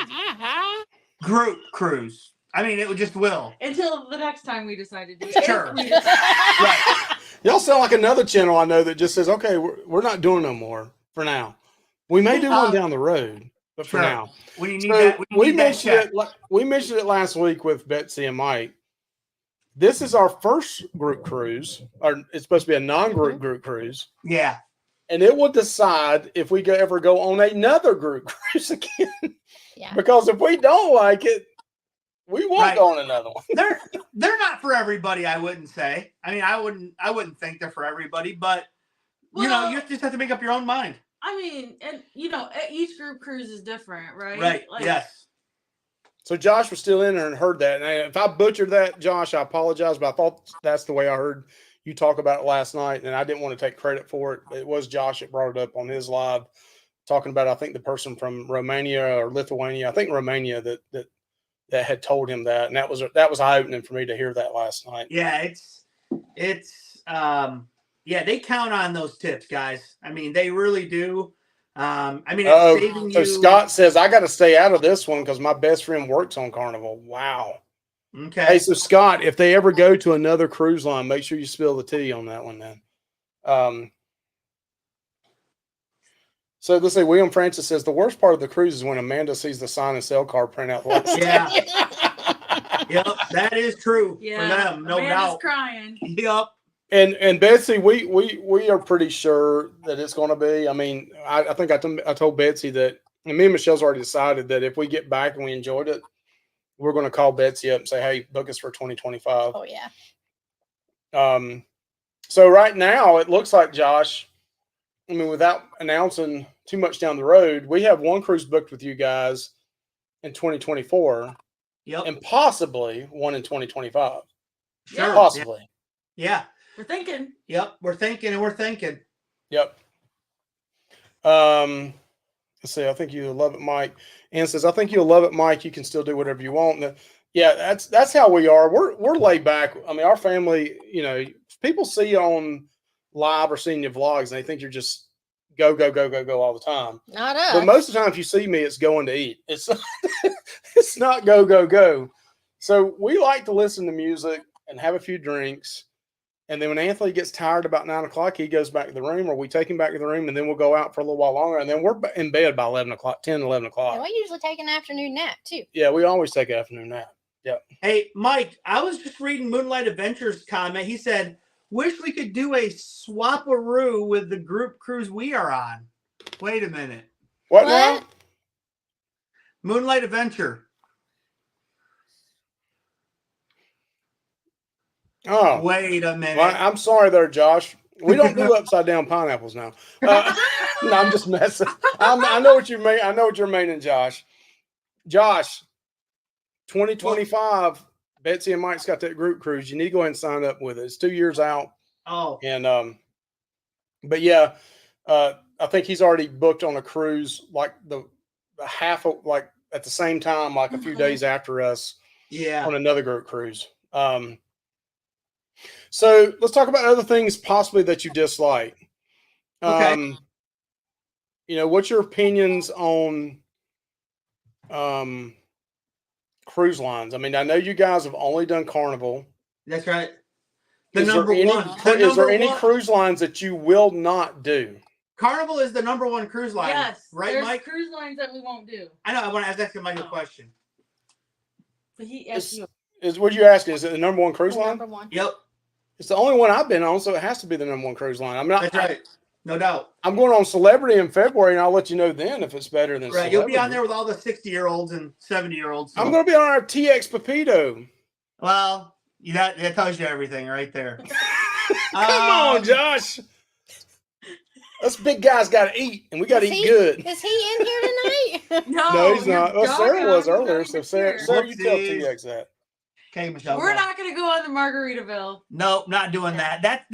group cruise. It just will. Until the next time we decide to do it. Sure. Right. Y'all sound like another channel I know that just says, okay, we're not doing no more for now. We may do one down the road. But for now, we mentioned it last week with Betsy and Mike. This is our first group cruise, or it's supposed to be a non-group group cruise. Yeah, and it will decide if we ever go on another group cruise again. Yeah, because if we don't like it, we won't go on another one. They're not for everybody. I wouldn't say. I wouldn't think they're for everybody, but you just have to make up your own mind. And each group cruise is different, right? Right. Yes. So Josh was still in there and heard that. And if I butchered that, Josh, I apologize, but I thought that's the way I heard you talk about it last night, and I didn't want to take credit for it. It was Josh that brought it up on his live, talking about, I think, the person from Romania or Lithuania, I think Romania, that had told him that, and that was eye-opening for me to hear that last night. Yeah, they count on those tips, guys. They really do. It's saving you. So Scott says, I got to stay out of this one because my best friend works on Carnival. Wow. Okay. Hey, so Scott, if they ever go to another cruise line, make sure you spill the tea on that one then. So let's say William Francis says the worst part of the cruise is when Amanda sees the sign and sell card print out the last Yeah. day. Yep, that is true Yeah, for them, no Amanda's doubt. crying. Yep. And Betsy, we are pretty sure that it's going to be. I mean, I think I told Betsy that, and me and Michelle's already decided that if we get back and we enjoyed it, we're going to call Betsy up and say, "Hey, book us for 2025." Oh yeah. So right now it looks like, Josh, I mean, without announcing too much down the road, we have one cruise booked with you guys in 2024, Yep. and possibly one in 2025. Sure. Possibly. Yeah. We're thinking. Yep. We're thinking. Yep. Let's see. I think you'll love it, Mike. Ann says, "I think you'll love it, Mike. You can still do whatever you want." Yeah, that's how we are. We're laid back. I mean, our family. You know, people see you on live or seeing your vlogs, and they think you're just go all the time. Not us. But most of the time, if you see me, it's going to eat. It's it's not go. So we like to listen to music and have a few drinks. And then when Anthony gets tired about 9 o'clock, he goes back to the room, or we take him back to the room, and then we'll go out for a little while longer. And then we're in bed by 11 o'clock, 10, 11 o'clock. And we usually take an afternoon nap too. Yeah, we always take an afternoon nap. Yep. Hey, Mike, I was just reading Moonlight Adventures comment. He said, "Wish we could do a swap-a-roo with the group cruise we are on." Wait a minute. What now? Moonlight Adventure. Oh, Wait a minute. well, I'm sorry there, Josh. We don't do upside down pineapples now. No, I'm just messing. I know what you mean. I know what you're meaning, Josh. Josh, 2025, Betsy and Mike's got that group cruise. You need to go ahead and sign up with it. It's 2 years out. Oh. And but yeah, I think he's already booked on a cruise like the half of, like at the same time, like a few days after us. Yeah. On another group cruise. So let's talk about other things possibly that you dislike. Okay. You know, what's your opinions on cruise lines? I mean, I know you guys have only done Carnival. That's right. Is there any cruise lines that you will not do? Carnival is the number one cruise line. Yes. Right, there's Mike? cruise lines that we won't do. I know. I want to ask Mike a question. But he asked you. Is what you asking? Is it the number one cruise The line? number one. Yep. It's the only one I've been on, so it has to be the number one cruise line. I'm not. That's right. No doubt. I'm going on Celebrity in February, and I'll let you know then if it's better than Right. Celebrity. You'll be on there with all the 60-year-olds and 70-year-olds. So. I'm going to be on our TX Pepito. Well, that tells you everything right there. Come on, Josh. Us big guys got to eat, and we got to eat good. Is he in here tonight? No, he's not. Well, dog Sarah was house is earlier, over so Sarah, here. you tell TX that. Okay, Michelle. We're not going to go on the Margaritaville. Nope, not doing that. That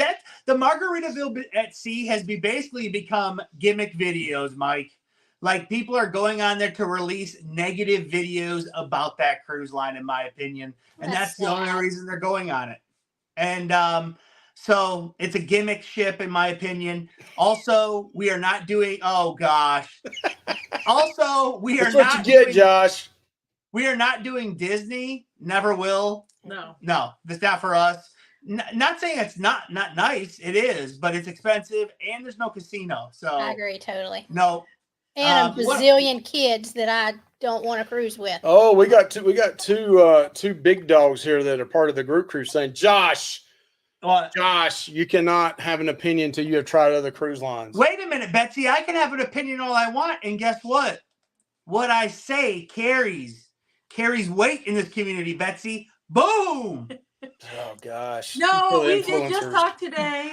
the Margaritaville at sea has basically become gimmick videos, Mike. Like people are going on there to release negative videos about that cruise line, in my opinion, and that's the only reason they're going on it. And so it's a gimmick ship, in my opinion. Also, we are not doing. Oh gosh. Also, we are That's what not. you get, doing, Josh. We are not doing Disney. Never will. No. That's not for us. Not saying it's not nice. It is, but it's expensive, and there's no casino. So I agree totally. No. And a bazillion kids that I don't want to cruise with. Oh, we got two big dogs here that are part of the group cruise saying, Josh, you cannot have an opinion until you have tried other cruise lines. Wait a minute, Betsy. I can have an opinion all I want, and guess what? What I say carries weight in this community, Betsy. Boom. Oh gosh. No, we did just talk today.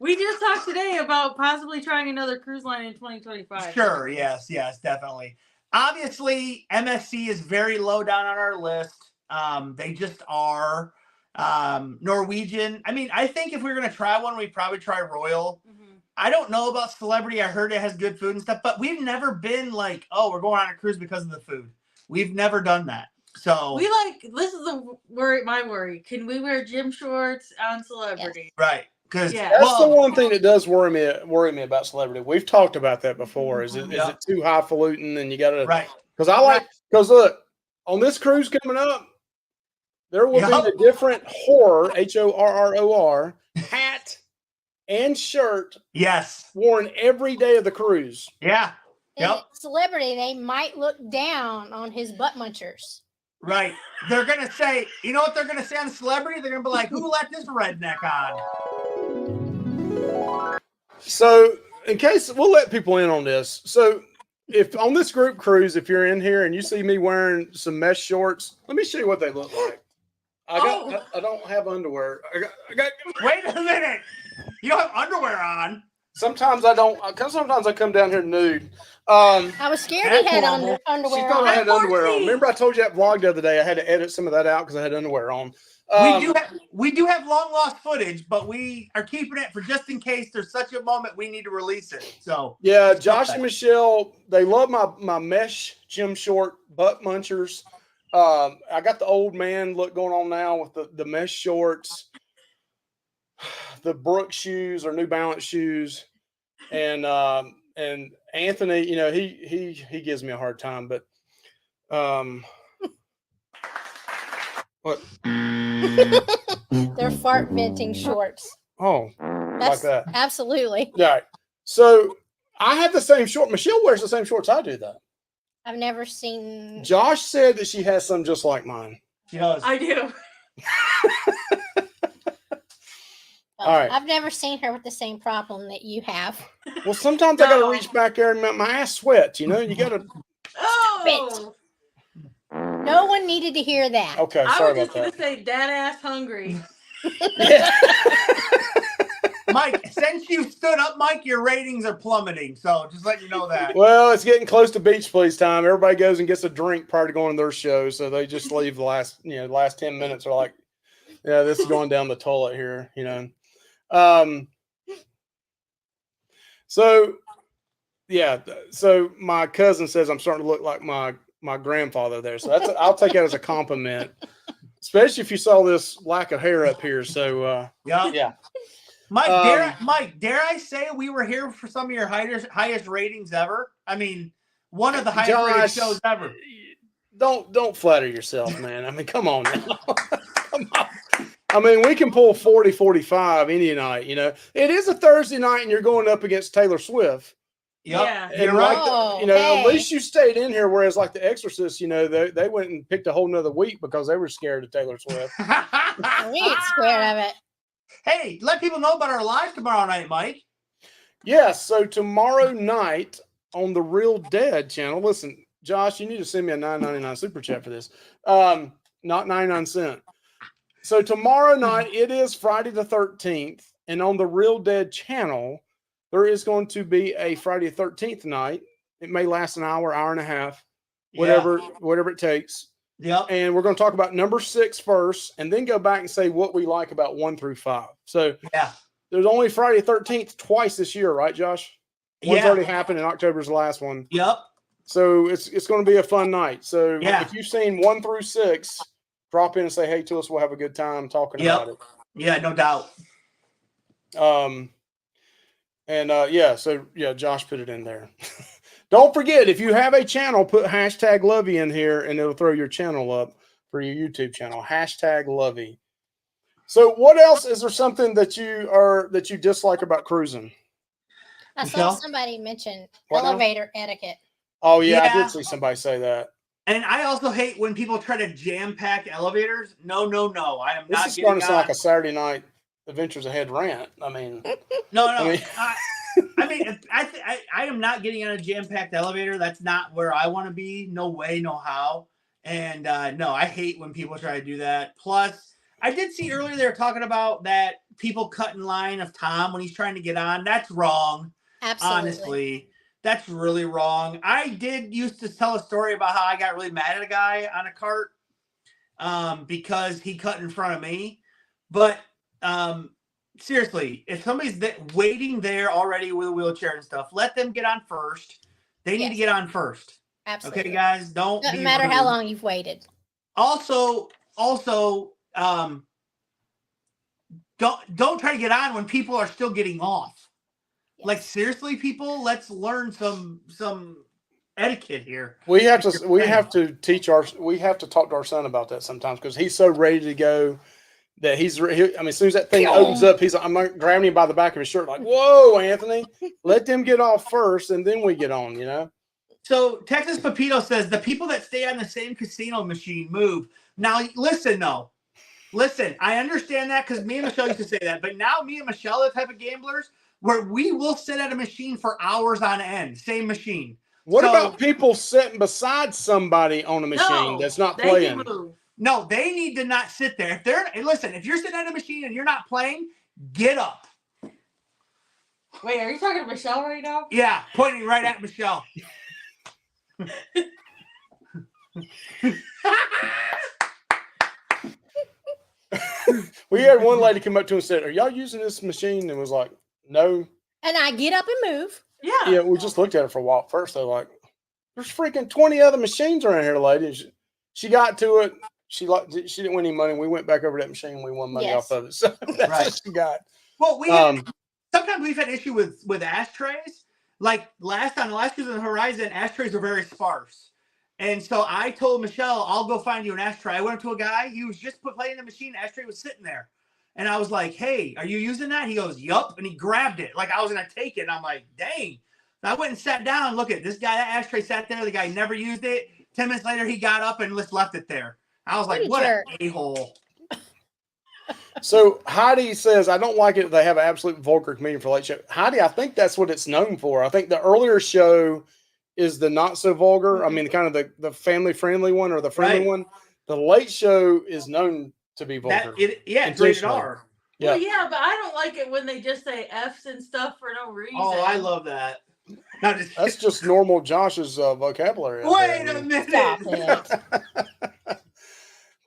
We just talked today about possibly trying another cruise line in 2025. Sure. Yes, definitely. Obviously, MSC is very low down on our list. They just are. Norwegian. I mean, I think if we were going to try one, we'd probably try Royal. Mm-hmm. I don't know about Celebrity. I heard it has good food and stuff, but we've never been like, oh, we're going on a cruise because of the food. We've never done that. So this is my worry. Can we wear gym shorts on Celebrity? Yes. Right. Because that's the one thing that does worry me about Celebrity. We've talked about that before. Is it too highfalutin and you got to right? Because look, on this cruise coming up, there will be a different horror HORROR hat and shirt Yes. worn every day of the cruise. Yeah. And Yep. celebrity, they might look down on his butt munchers. Right. They're gonna say, you know what they're gonna say on Celebrity? They're gonna be like, who let this redneck on? So, in case we'll let people in on this. So, if on this group cruise, if you're in here and you see me wearing some mesh shorts, let me show you what they look like. I don't have underwear. I got. Wait a minute. You don't have underwear on. Sometimes I don't. Because sometimes I come down here nude. I was scared he That's had horrible. underwear She thought I on. had underwear on. 14. Remember, I told you that vlog the other day. I had to edit some of that out because I had underwear on. We do have long lost footage, but we are keeping it for just in case there's such a moment we need to release it. So yeah, Josh and Michelle, they love my mesh gym short butt munchers. I got the old man look going on now with the mesh shorts, the Brooks shoes or New Balance shoes, and Anthony, you know, he gives me a hard time, but what? They're fart venting shorts. Oh, That's like that. absolutely. Yeah. So I have the same short. Michelle wears the same shorts I do, though. I've never seen. Josh said that she has some just like mine. she does. I do. All right. I've never seen her with the same problem that you have. Well, sometimes I got to No. reach back there and my ass sweats. You know, you got to. Oh, No one needed to hear that. Okay, I sorry was just about gonna that. say, dad ass hungry. Mike, since you stood up, Mike, your ratings are plummeting. So just let you know that. Well, it's getting close to beach please time. Everybody goes and gets a drink prior to going to their show, so they just leave the last 10 minutes. Are like, yeah, this is going down the toilet here. You know. So yeah, so my cousin says I'm starting to look like my grandfather there. So I'll take that as a compliment, especially if you saw this lack of hair up here. So yeah. Mike, dare I say we were here for some of your highest ratings ever? I mean, one of the highest rated shows ever. Don't flatter yourself, man. I mean, come on now. Come on. I mean, we can pull 40, 45 any night, you know. It is a Thursday night and you're going up against Taylor Swift. Yep. Yeah. And You're like right. you know, hey. at least you stayed in here, whereas like The Exorcist, you know, they went and picked a whole nother week because they were scared of Taylor Swift. We ain't scared of it. Hey, let people know about our live tomorrow night, Mike. Yes, so tomorrow night on the Real Dead channel. Listen, Josh, you need to send me a $9.99 super chat for this. Not 99 cents. So tomorrow night, it is Friday the 13th, and on the Real Dead channel, there is going to be a Friday the 13th night. It may last an hour, hour and a half, whatever it takes. Yep. And we're going to talk about number 6 first, and then go back and say what we like about 1 through 5. So Yeah. there's only Friday the 13th twice this year, right, Josh? One's Yeah. already happened, and October's the last one. Yep. So it's going to be a fun night. So Yeah. if you've seen 1 through 6, drop in and say hey to us. We'll have a good time talking Yep. about it. Yeah, no doubt. Josh put it in there. Don't forget, if you have a channel, put hashtag Luvy in here and it'll throw your channel up for your YouTube channel. Hashtag Luvy. So what else? Is there something that you dislike about cruising? I saw Michelle? somebody mention What now? elevator etiquette. Oh yeah, I Yeah. did see somebody say that. And I also hate when people try to jam-pack elevators. No. I am This not is getting starting to sound on. like a Saturday night Adventures Ahead rant. I mean, No. I mean- I am not getting on a jam-packed elevator. That's not where I want to be. No way, no how. And no, I hate when people try to do that. Plus, I did see earlier they were talking about that people cut in line of Tom when he's trying to get on. That's wrong. Absolutely. Honestly, that's really wrong. I did used to tell a story about how I got really mad at a guy on a cart because he cut in front of me. But seriously, if somebody's waiting there already with a wheelchair and stuff, let them get on first. They need to Yes. get on first. Absolutely. Okay, guys, don't Doesn't be matter how rude. long you've waited. Also, don't try to get on when people are still getting off. Yes. Like seriously, people, let's learn some etiquette here. we have to talk to our son about that sometimes because he's so ready to go. that I mean, as soon as that thing opens up, I'm grabbing him by the back of his shirt, like, "Whoa, Anthony, let them get off first, and then we get on." You know. So Texas Pepito says the people that stay on the same casino machine move. Now listen, though. Listen, I understand that because me and Michelle used to say that, but now me and Michelle are the type of gamblers where we will sit at a machine for hours on end, same machine. What about people sitting beside somebody on a machine that's not playing? No, they need to not sit there. Listen, if you're sitting at a machine and you're not playing, get up. Wait, are you talking to Michelle right now? Yeah, pointing right at Michelle. We had one lady come up to us and said, "Are y'all using this machine?" And was like, "No." And I get up and move. Yeah. Yeah, we just looked at her for a while first. They're like, "There's freaking 20 other machines around here, lady." She got to it. She didn't win any money. We went back over to that machine. We won money off of it. So that's what she got. Well, sometimes we've had issue with ashtrays. Like on the last cruise on the horizon, ashtrays were very sparse. And so I told Michelle, I'll go find you an ashtray. I went up to a guy. He was just playing the machine. Ashtray was sitting there. And I was like, "Hey, are you using that?" He goes, "Yup." And he grabbed it like I was going to take it. And I'm like, dang. So I went and sat down. Look at this guy. That ashtray sat there. The guy never used it. 10 minutes later, he got up and just left it there. I was like, what an a-hole. So Heidi says, "I don't like it. They have an absolute vulgar comedian for late show." Heidi, I think that's what it's known for. I think the earlier show is the not so vulgar. I mean, kind of the family friendly one or the friendly one. The late show is known to be vulgar. It's rated R. Yeah. Well, yeah, but I don't like it when they just say F's and stuff for no reason. Oh, I love that. That's just normal Josh's vocabulary. Wait a minute.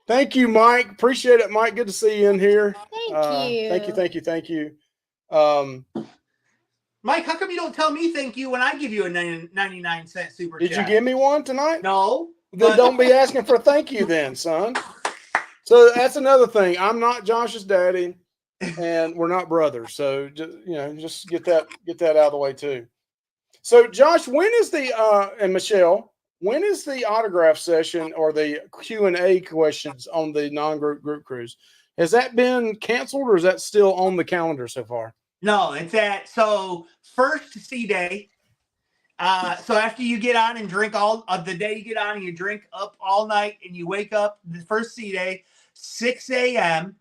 Thank you, Mike. Appreciate it, Mike. Good to see you in here. Thank you. Mike, how come you don't tell me thank you when I give you a 99-cent super chat? Did you give me one tonight? No. Then don't be asking for thank you then, son. So that's another thing. I'm not Josh's daddy, and we're not brothers. So just get that out of the way too. So Josh, when is and Michelle, when is the autograph session or the Q&A questions on the group cruise? Has that been canceled or is that still on the calendar so far? No, it's first sea day. So after you get on and drink all of the day, you get on and you drink up all night and you wake up the first sea day, 6 a.m.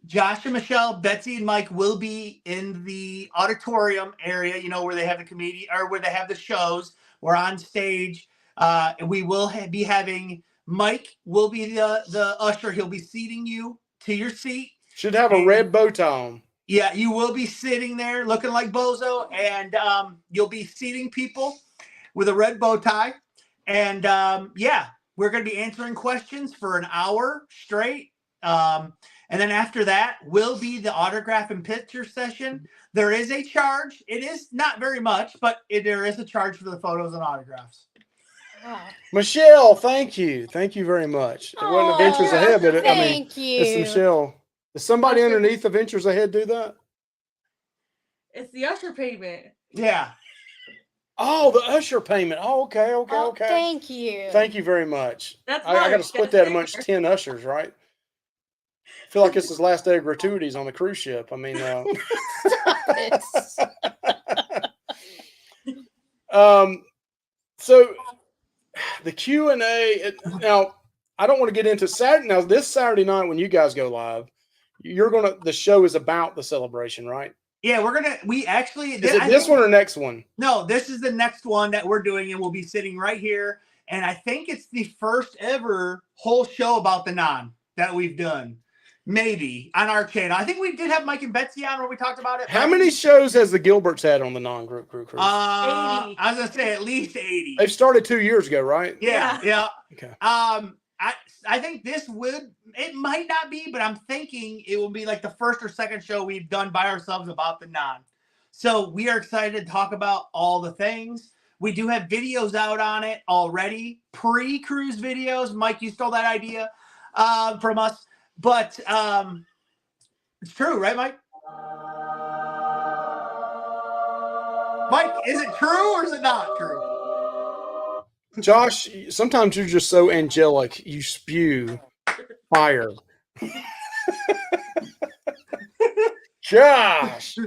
Josh and Michelle, Betsy and Mike will be in the auditorium area, where they have the comedian or where they have the shows. We're on stage. And we will be having Mike will be the usher. He'll be seating you to your seat. Should have a red bow tie on. Yeah, you will be sitting there looking like Bozo, and you'll be seating people with a red bow tie. And we're going to be answering questions for an hour straight. And then after that will be the autograph and picture session. There is a charge. It is not very much, but there is a charge for the photos and autographs. Michelle, thank you. Thank you very much. It wasn't Adventures Ahead, but thank you. It's Michelle. Does somebody underneath Adventures Ahead do that? It's the usher payment. Yeah. Oh, the usher payment. Oh, okay. Thank you. Thank you very much. I got to split that amongst 10 ushers, right? I feel like it's his last day of gratuities on the cruise ship. I mean, so the Q&A. Now, I don't want to get into Saturday. Now, this Saturday night when you guys go live, the show is about the celebration, right? Yeah, is it this one or next one? No, this is the next one that we're doing, and we'll be sitting right here. And I think it's the first ever whole show about the non that we've done. Maybe on our channel. I think we did have Mike and Betsy on where we talked about it. How many shows has the Gilberts had on the non-group cruise? 80. I was gonna say at least 80. They started 2 years ago, right? Yeah. Okay. I think it might not be, but I'm thinking it will be like the first or second show we've done by ourselves about the non. So we are excited to talk about all the things. We do have videos out on it already, pre-cruise videos. Mike, you stole that idea from us. But it's true, right, Mike? Mike, is it true or is it not true? Josh, sometimes you're just so angelic. You spew fire. Josh.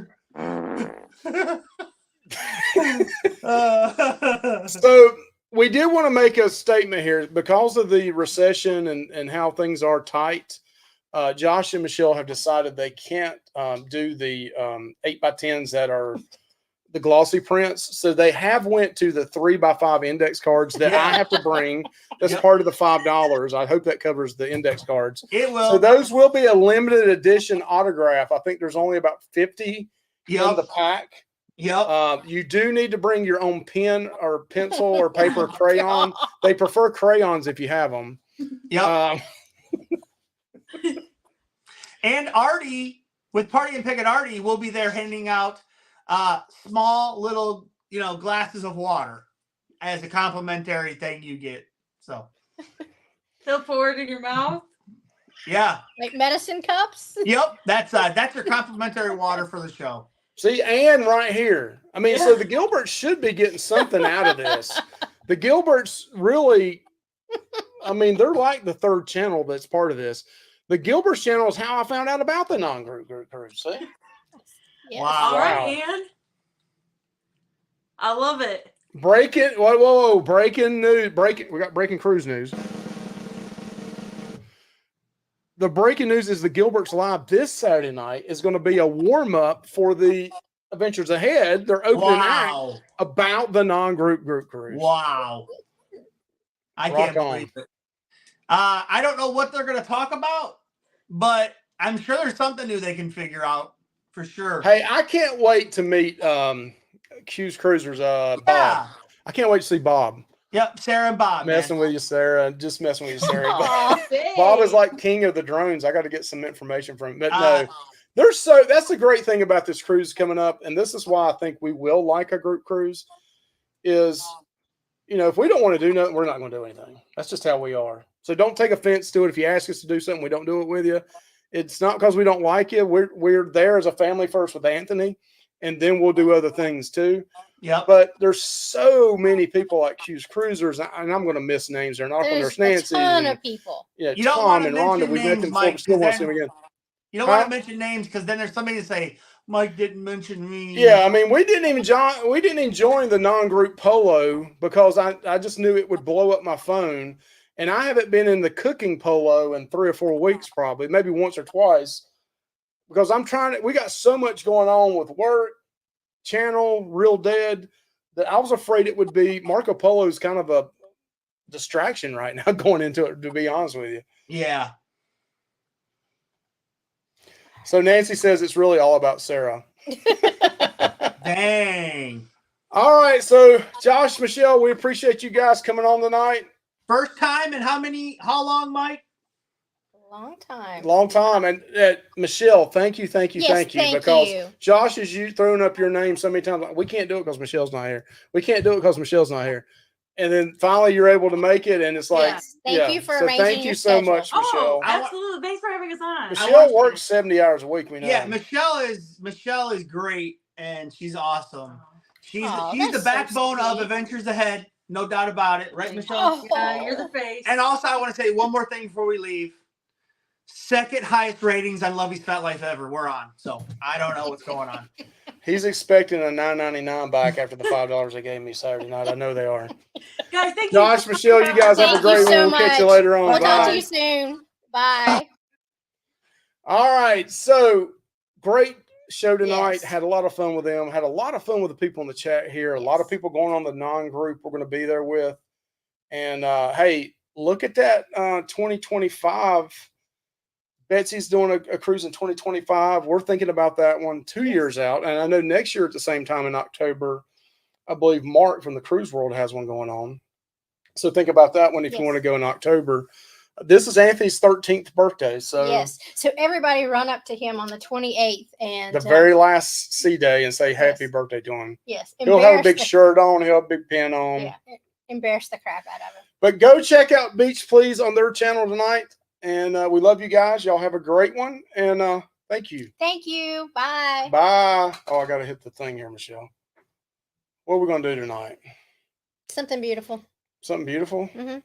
So we did want to make a statement here because of the recession and how things are tight. Josh and Michelle have decided they can't do the 8x10s that are the glossy prints. So they have went to the 3x5 index cards that I have to bring. That's part of the $5. I hope that covers the index cards. It will. So those will be a limited edition autograph. I think there's only about 50 in the pack. Yep. You do need to bring your own pen or pencil or paper or crayon. They prefer crayons if you have them. Yep. And Artie, with Party and Pick at Artie, will be there handing out small little, glasses of water as a complimentary thing you get. So They'll pour it in your mouth. Yeah. Like medicine cups? Yep. That's your complimentary water for the show. See, Ann right here. I mean, so the Gilberts should be getting something out of this. The Gilberts really, I mean, they're like the third channel that's part of this. The Gilberts channel is how I found out about the non-group cruise. See? Yes. Wow. All right, Ann. I love it. Breaking, whoa, breaking news. We got breaking cruise news. The breaking news is the Gilberts Live this Saturday night is going to be a warm-up for the Adventures Ahead. They're opening act about the non-group cruise. Wow. I can't believe it. I don't know what they're going to talk about, but I'm sure there's something new they can figure out for sure. Hey, I can't wait to meet Q's Cruisers, Bob. I can't wait to see Bob. Yep, Sarah and Bob. Messing with you, Sarah. Just messing with you, Sarah. Aw, Bob is like king of the drones. I got to get some information from him. But no, that's the great thing about this cruise coming up. And this is why I think we will like a group cruise is, if we don't want to do nothing, we're not going to do anything. That's just how we are. So don't take offense to it. If you ask us to do something, we don't do it with you. It's not because we don't like you. We're there as a family first with Anthony, and then we'll do other things too. Yeah. But there's so many people like Q's Cruisers, and I'm going to miss names. They're not going to there's Nancy. A ton of people. Yeah, you don't Tom and Rhonda. We've met them before. We still want to see them again. You don't want to mention names because then there's somebody to say, Mike didn't mention me. Yeah, I mean, we didn't even join the non-group polo because I just knew it would blow up my phone. And I haven't been in the cooking polo in 3 or 4 weeks, probably, maybe once or twice, because we got so much going on with work, channel, Real Dead, that I was afraid it would be Marco Polo is kind of a distraction right now going into it, to be honest with you. Yeah. So Nancy says it's really all about Sarah. Dang. All right. So Josh, Michelle, we appreciate you guys coming on tonight. First time in how long, Mike? Long time. Long time. And Michelle, thank you. Because Josh is you throwing up your name so many times. Like, we can't do it because Michelle's not here. We can't do it because Michelle's not here. And then finally you're able to make it. And it's like, thank you for arranging thank you your so schedule. much, Michelle. Oh, absolutely. Thanks for having us on. Michelle works 70 hours a week. We know. Yeah, Michelle is great and she's awesome. She's the backbone of Adventures Ahead. No doubt about it. Right, Michelle? Yeah, you're the face. And also, I want to say one more thing before we leave. Second highest ratings on Luvy's Fat Life ever. We're on. So, I don't know what's going on. He's expecting a $9.99 back after the $5 they gave me Saturday night. I know they are. Guys, thank you. Josh, Michelle, you guys have a great one. We'll catch you later on. We'll Bye. talk to you soon. Bye. All right. So, great show tonight. Yes. Had a lot of fun with them. Had a lot of fun with the people in the chat here. A lot of people going on the non-group we're going to be there with. And hey, look at that 2025. Betsy's doing a cruise in 2025. We're thinking about that one 2 years out. And I know next year at the same time in October, I believe Mark from the Cruise World has one going on. So think about that one if you want to go in October. This is Anthony's 13th birthday. So yes. So everybody run up to him on the 28th and the very last C day and say happy birthday to him. Yes. He'll have a big shirt on. He'll have a big pin on. Yeah. Embarrass the crap out of him. But go check out Beach Please on their channel tonight. And we love you guys. Y'all have a great one. And thank you. Thank you. Bye. Bye. Oh, I got to hit the thing here, Michelle. What are we going to do tonight? Something beautiful. Something beautiful? Mm-hmm.